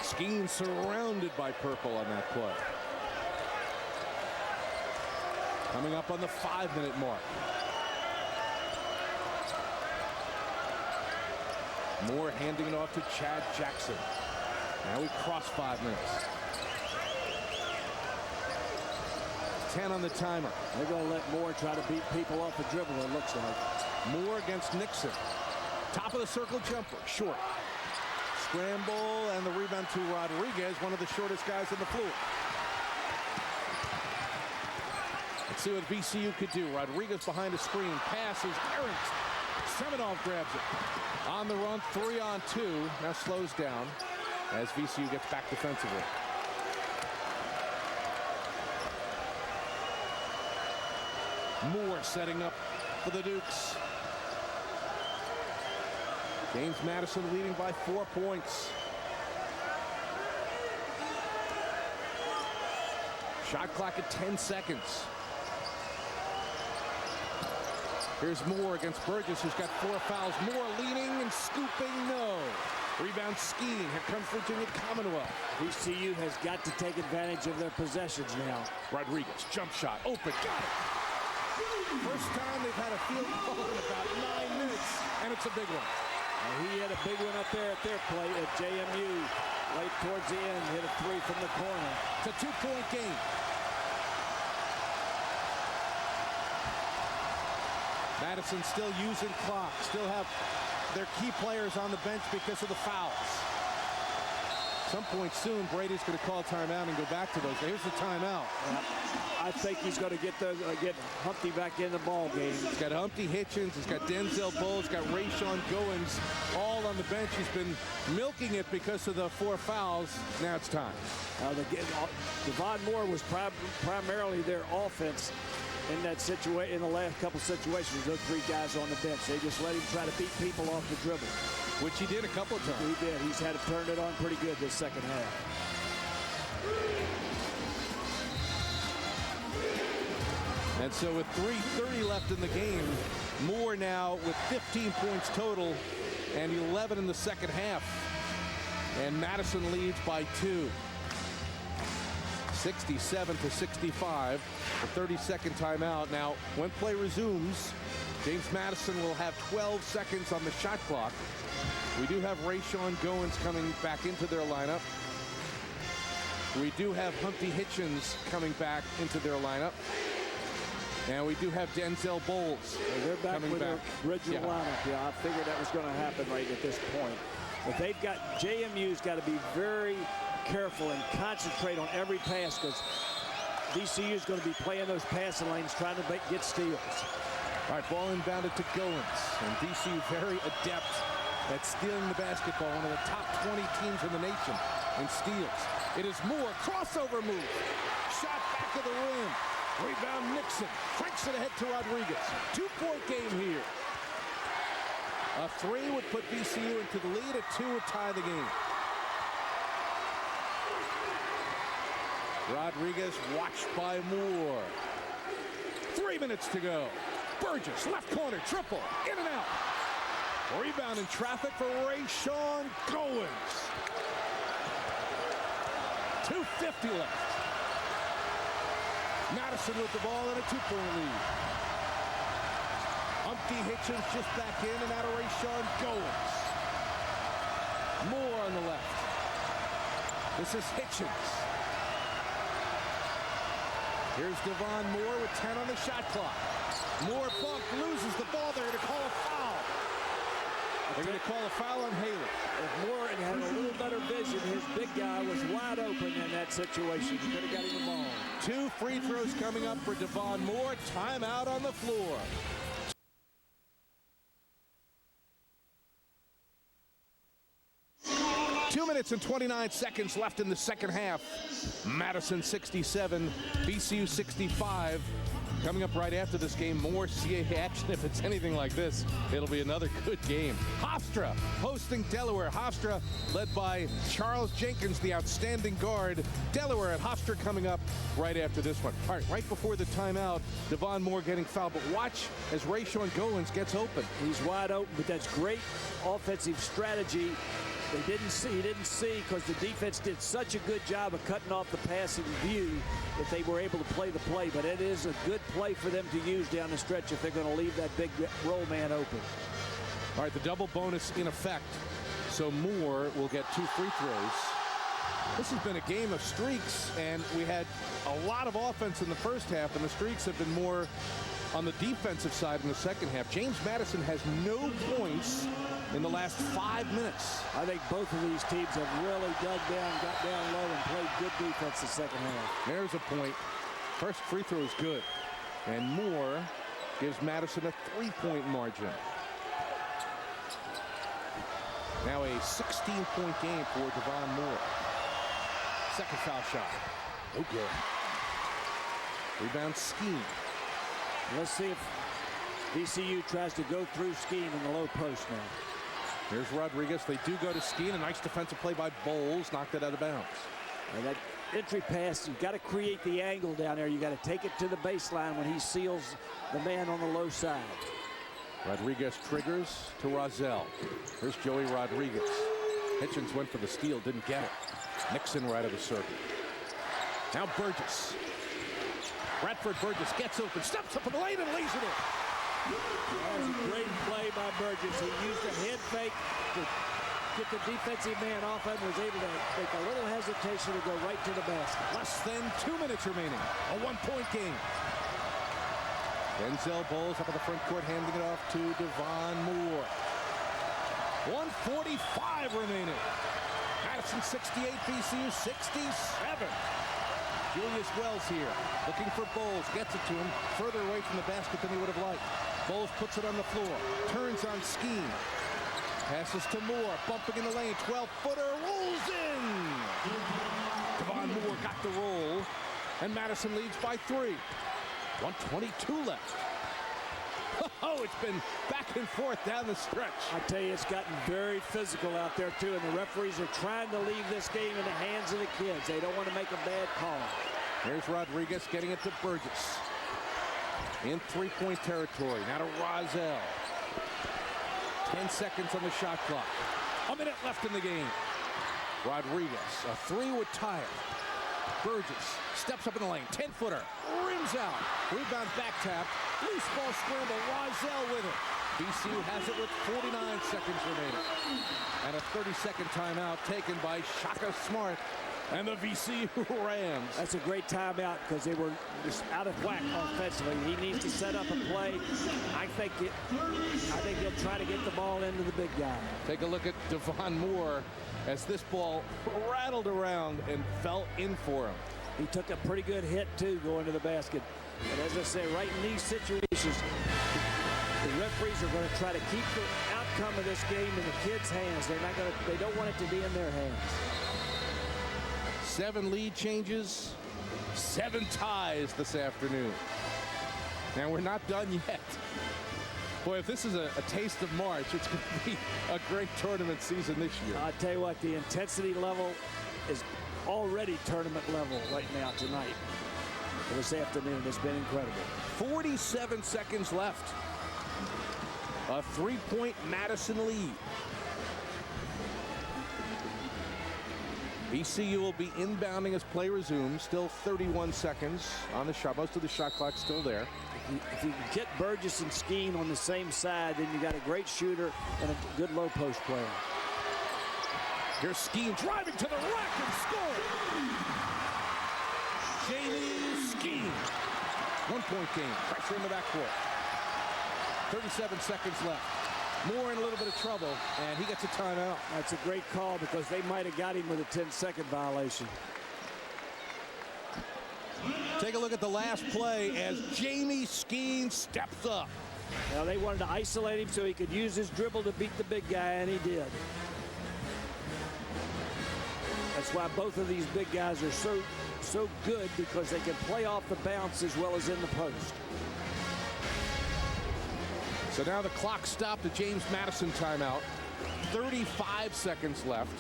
Skeen surrounded by purple on that play. Coming up on the 5-minute mark. Moore handing it off to Chad Jackson. Now we cross 5 minutes. 10 on the timer. They're going to let Moore try to beat people off the dribble, it looks like. Moore against Nixon. Top of the circle jumper. Short. Scramble, and the rebound to Rodriguez, one of the shortest guys on the floor. Let's see what VCU could do. Rodriguez behind a screen. Pass is errant. Semenov grabs it. On the run, 3-on-2. Now slows down as VCU gets back defensively. Moore setting up for the Dukes. James Madison leading by 4 points. Shot clock at 10 seconds. Here's Moore against Burgess, who's got 4 fouls. Moore leaning and scooping, no. Rebound Skeen. Here comes Virginia Commonwealth. VCU has got to take advantage of their possessions now. Rodriguez, jump shot, open, got it. First time they've had a field goal in about 9 minutes, and it's a big one. He had a big one up there at their plate at JMU. Late towards the end, hit a 3 from the corner. It's a 2-point game. Madison still using clock, still have their key players on the bench because of the fouls. At some point soon, Brady's going to call timeout and go back to those. Here's the timeout. I think he's going to get Humpty back in the ball game. He's got Humpty Hitchens, he's got Denzel Bowles, he's got Rayshawn Goins, all on the bench. He's been milking it because of the 4 fouls. Now it's time. Devon Moore was primarily their offense in that situation, in the last couple situations. Those 3 guys on the bench, they just let him try to beat people off the dribble, which he did a couple of times. He did. He's had to turn it on pretty good this second half. And so with 3:30 left in the game, Moore now with 15 points total and 11 in the second half. And Madison leads by 2. 67-65. The 30-second timeout. Now, when play resumes, James Madison will have 12 seconds on the shot clock. We do have Rayshawn Goins coming back into their lineup. We do have Humpty Hitchens coming back into their lineup. And we do have Denzel Bowles. They're back with their original lineup. Yeah, I figured that was going to happen right at this point. But they've got, JMU's got to be very careful and concentrate on every pass, because VCU is going to be playing those passing lanes, trying to get steals. All right, ball inbounded to Goins, and VCU very adept at stealing the basketball, one of the top 20 teams in the nation in steals. It is Moore, crossover move, shot back of the rim, rebound Nixon, cranks it ahead to Rodriguez. 2-point game here. A 3 would put VCU into the lead, a 2 would tie the game. Rodriguez watched by Moore. 3 minutes to go. Burgess, left corner, triple, in and out. Rebound in traffic for Rayshawn Goins. 2:50 left. Madison with the ball and a 2-point lead. Humpty Hitchens just back in and out of Rayshawn Goins. Moore on the left. This is Hitchens. Here's Devon Moore with 10 on the shot clock. Moore bump, loses the ball. They're going to call a foul. They're going to call a foul on Haley. If Moore had a little better vision, his big guy was wide open in that situation. He could have got him the ball. 2 free throws coming up for Devon Moore. Timeout on the floor. Two minutes and 29 seconds left in the second half. Madison 67, VCU 65. Coming up right after this game, more CAA action. If it's anything like this, it'll be another good game. Hofstra hosting Delaware. Hofstra led by Charles Jenkins, the outstanding guard. Delaware at Hofstra coming up right after this one. All right, right before the timeout, Devon Moore getting fouled. But watch as Rayshawn Goins gets open. He's wide open, but that's great offensive strategy. He didn't see because the defense did such a good job of cutting off the passing view that they were able to play the play. But it is a good play for them to use down the stretch if they're going to leave that big roll man open. All right, the double bonus in effect. So Moore will get 2 free throws. This has been a game of streaks, and we had a lot of offense in the first half, and the streaks have been more on the defensive side in the second half. James Madison has no points in the last 5 minutes. I think both of these teams have really dug down, got down low, and played good defense the second half. There's a point. First free throw is good. And Moore gives Madison a 3-point margin. Now a 16-point game for Devon Moore. Second foul shot. No good. Rebound scheme. Let's see if VCU tries to go through scheme in the low post now. Here's Rodriguez. They do go to Skeen. A nice defensive play by Bowles. Knocked it out of bounds. And that entry pass, you've got to create the angle down there. You got to take it to the baseline when he seals the man on the low side. Rodriguez triggers to Rozelle. Here's Joey Rodriguez. Hitchens went for the steal, didn't get it. Nixon right of the circle. Now Burgess. Bradford Burgess gets open, steps up in the lane and lays it in. That was a great play by Burgess. He used a head fake to get the defensive man off and was able to make a little hesitation to go right to the basket. Less than 2 minutes remaining. A 1-point game. Denzel Bowles up at the front court, handing it off to Devon Moore. 1:45 remaining. Madison 68, VCU 67. Julius Wells here, looking for Bowles, gets it to him, further away from the basket than he would have liked. Bowles puts it on the floor, turns on Skeen, passes to Moore, bumping in the lane, 12-footer, rolls in! Devon Moore got the roll, and Madison leads by 3. 1:22 left. Oh, it's been back and forth down the stretch. I tell you, it's gotten very physical out there, too, and the referees are trying to leave this game in the hands of the kids. They don't want to make a bad call. Here's Rodriguez getting it to Burgess. In 3-point territory. Now to Rozelle. 10 seconds on the shot clock. A minute left in the game. Rodriguez, a 3 would tie it. Burgess steps up in the lane. 10-footer. Rims out. Rebound back tap. Loose ball scramble. Rozelle with it. VCU has it with 49 seconds remaining. And a 30-second timeout taken by Shaka Smart and the VCU Rams. That's a great timeout because they were just out of whack offensively. He needs to set up a play. I think he'll try to get the ball into the big guy. Take a look at Devon Moore as this ball rattled around and fell in for him. He took a pretty good hit, too, going to the basket. But as I say, right in these situations, the referees are going to try to keep the outcome of this game in the kids' hands. They don't want it to be in their hands. 7 lead changes, 7 ties this afternoon. And we're not done yet. Boy, if this is a taste of March, it's going to be a great tournament season this year. I'll tell you what, the intensity level is already tournament level right now tonight. This afternoon has been incredible. 47 seconds left. A 3-point Madison lead. VCU will be inbounding as play resumes. Still 31 seconds on the shot. Most of the shot clock still there. If you can get Burgess and Skeen on the same side, then you got a great shooter and a good low post player. Here's Skeen driving to the rack and score. James Skeen. 1-point game. Pressure in the backcourt. 37 seconds left. Moore in a little bit of trouble, and he gets a timeout. That's a great call because they might have got him with a 10-second violation. Take a look at the last play as Jamie Skeen steps up. Now they wanted to isolate him so he could use his dribble to beat the big guy, and he did. That's why both of these big guys are so good, because they can play off the bounce as well as in the post. So now the clock stopped. The James Madison timeout. 35 seconds left.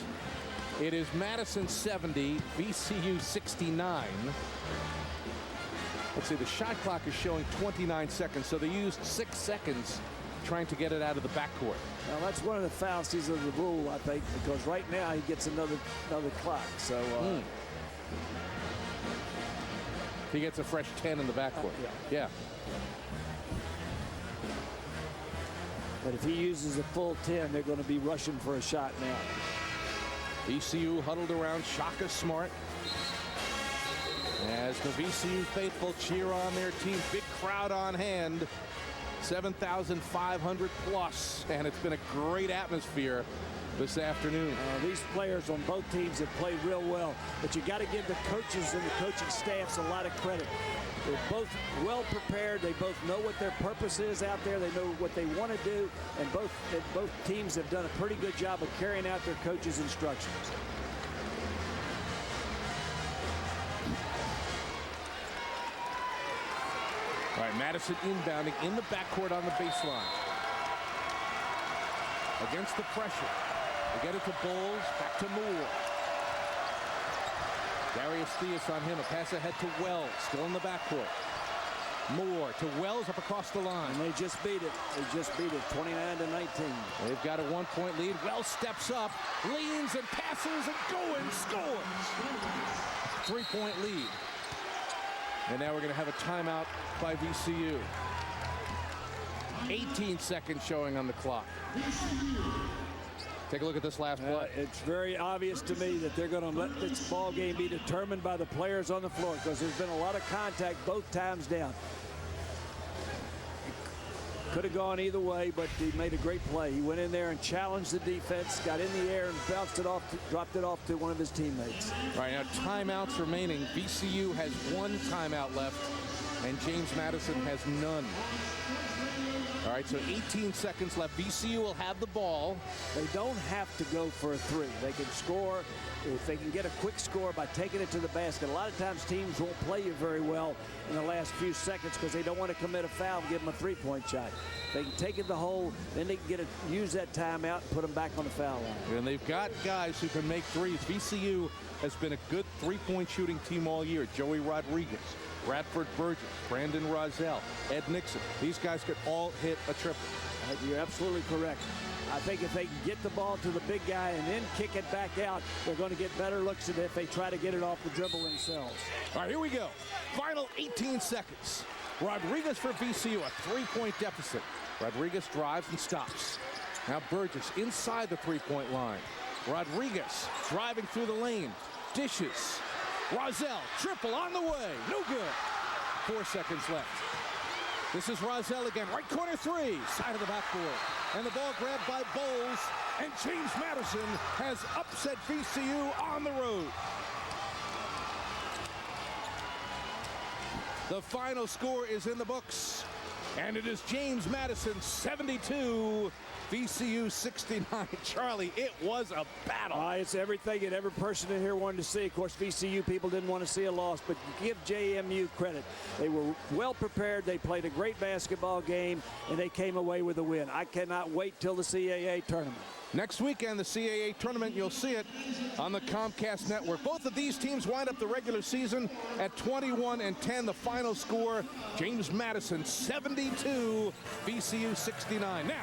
It is Madison 70, VCU 69. Let's see, the shot clock is showing 29 seconds, so they used 6 seconds trying to get it out of the backcourt. Now that's one of the fallacies of the rule, I think, because right now he gets another clock. So he gets a fresh 10 in the backcourt. Yeah. But if he uses a full 10, they're going to be rushing for a shot now. VCU huddled around Shaka Smart as the VCU faithful cheer on their team. Big crowd on hand. 7,500 plus, and it's been a great atmosphere this afternoon. These players on both teams have played real well, but you got to give the coaches and the coaching staffs a lot of credit. They're both well prepared. They both know what their purpose is out there. They know what they want to do, and both teams have done a pretty good job of carrying out their coaches' instructions. All right, Madison inbounding in the backcourt on the baseline. Against the pressure. They get it to Bowles, back to Moore. Darius Theus on him, a pass ahead to Wells, still in the backcourt. Moore to Wells up across the line. And they just beat it. They just beat it, 29-19. They've got a 1-point lead. Wells steps up, leans and passes and going, scores. 3-point lead. And now we're going to have a timeout by VCU. 18 seconds showing on the clock. Take a look at this last play. It's very obvious to me that they're going to let this ball game be determined by the players on the floor, because there's been a lot of contact both times down. Could have gone either way, but he made a great play. He went in there and challenged the defense, got in the air and bounced it off, dropped it off to one of his teammates. All right, now timeouts remaining. VCU has 1 timeout left, and James Madison has none. All right, so 18 seconds left. VCU will have the ball. They don't have to go for a 3. They can score if they can get a quick score by taking it to the basket. A lot of times teams won't play you very well in the last few seconds because they don't want to commit a foul and give them a 3-point shot. They can take it to the hole, then they can use that timeout and put them back on the foul line. And they've got guys who can make threes. VCU has been a good 3-point shooting team all year. Joey Rodriguez, Radford Burgess, Brandon Rozelle, Ed Nixon. These guys could all hit a triple. You're absolutely correct. I think if they can get the ball to the big guy and then kick it back out, they're going to get better looks at it if they try to get it off the dribble themselves. All right, here we go. Final 18 seconds. Rodriguez for VCU, a 3-point deficit. Rodriguez drives and stops. Now Burgess inside the 3-point line. Rodriguez driving through the lane. Dishes. Rozelle, triple on the way. No good. 4 seconds left. This is Rozelle again. Right corner 3. Side of the backboard. And the ball grabbed by Bowles. And James Madison has upset VCU on the road. The final score is in the books, and it is James Madison 72, VCU 69. Charlie, it was a battle. It's everything that every person in here wanted to see. Of course, VCU people didn't want to see a loss, but give JMU credit. They were well prepared. They played a great basketball game, and they came away with a win. I cannot wait till the CAA tournament. Next weekend, the CAA tournament, you'll see it on the Comcast network. Both of these teams wind up the regular season at 21-10. The final score, James Madison 72, VCU 69. Now,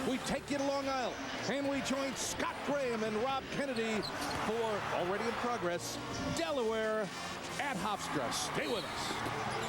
we take you to Long Island, and we join Scott Graham and Rob Kennedy for, already in progress, Delaware at Hofstra. Stay with us.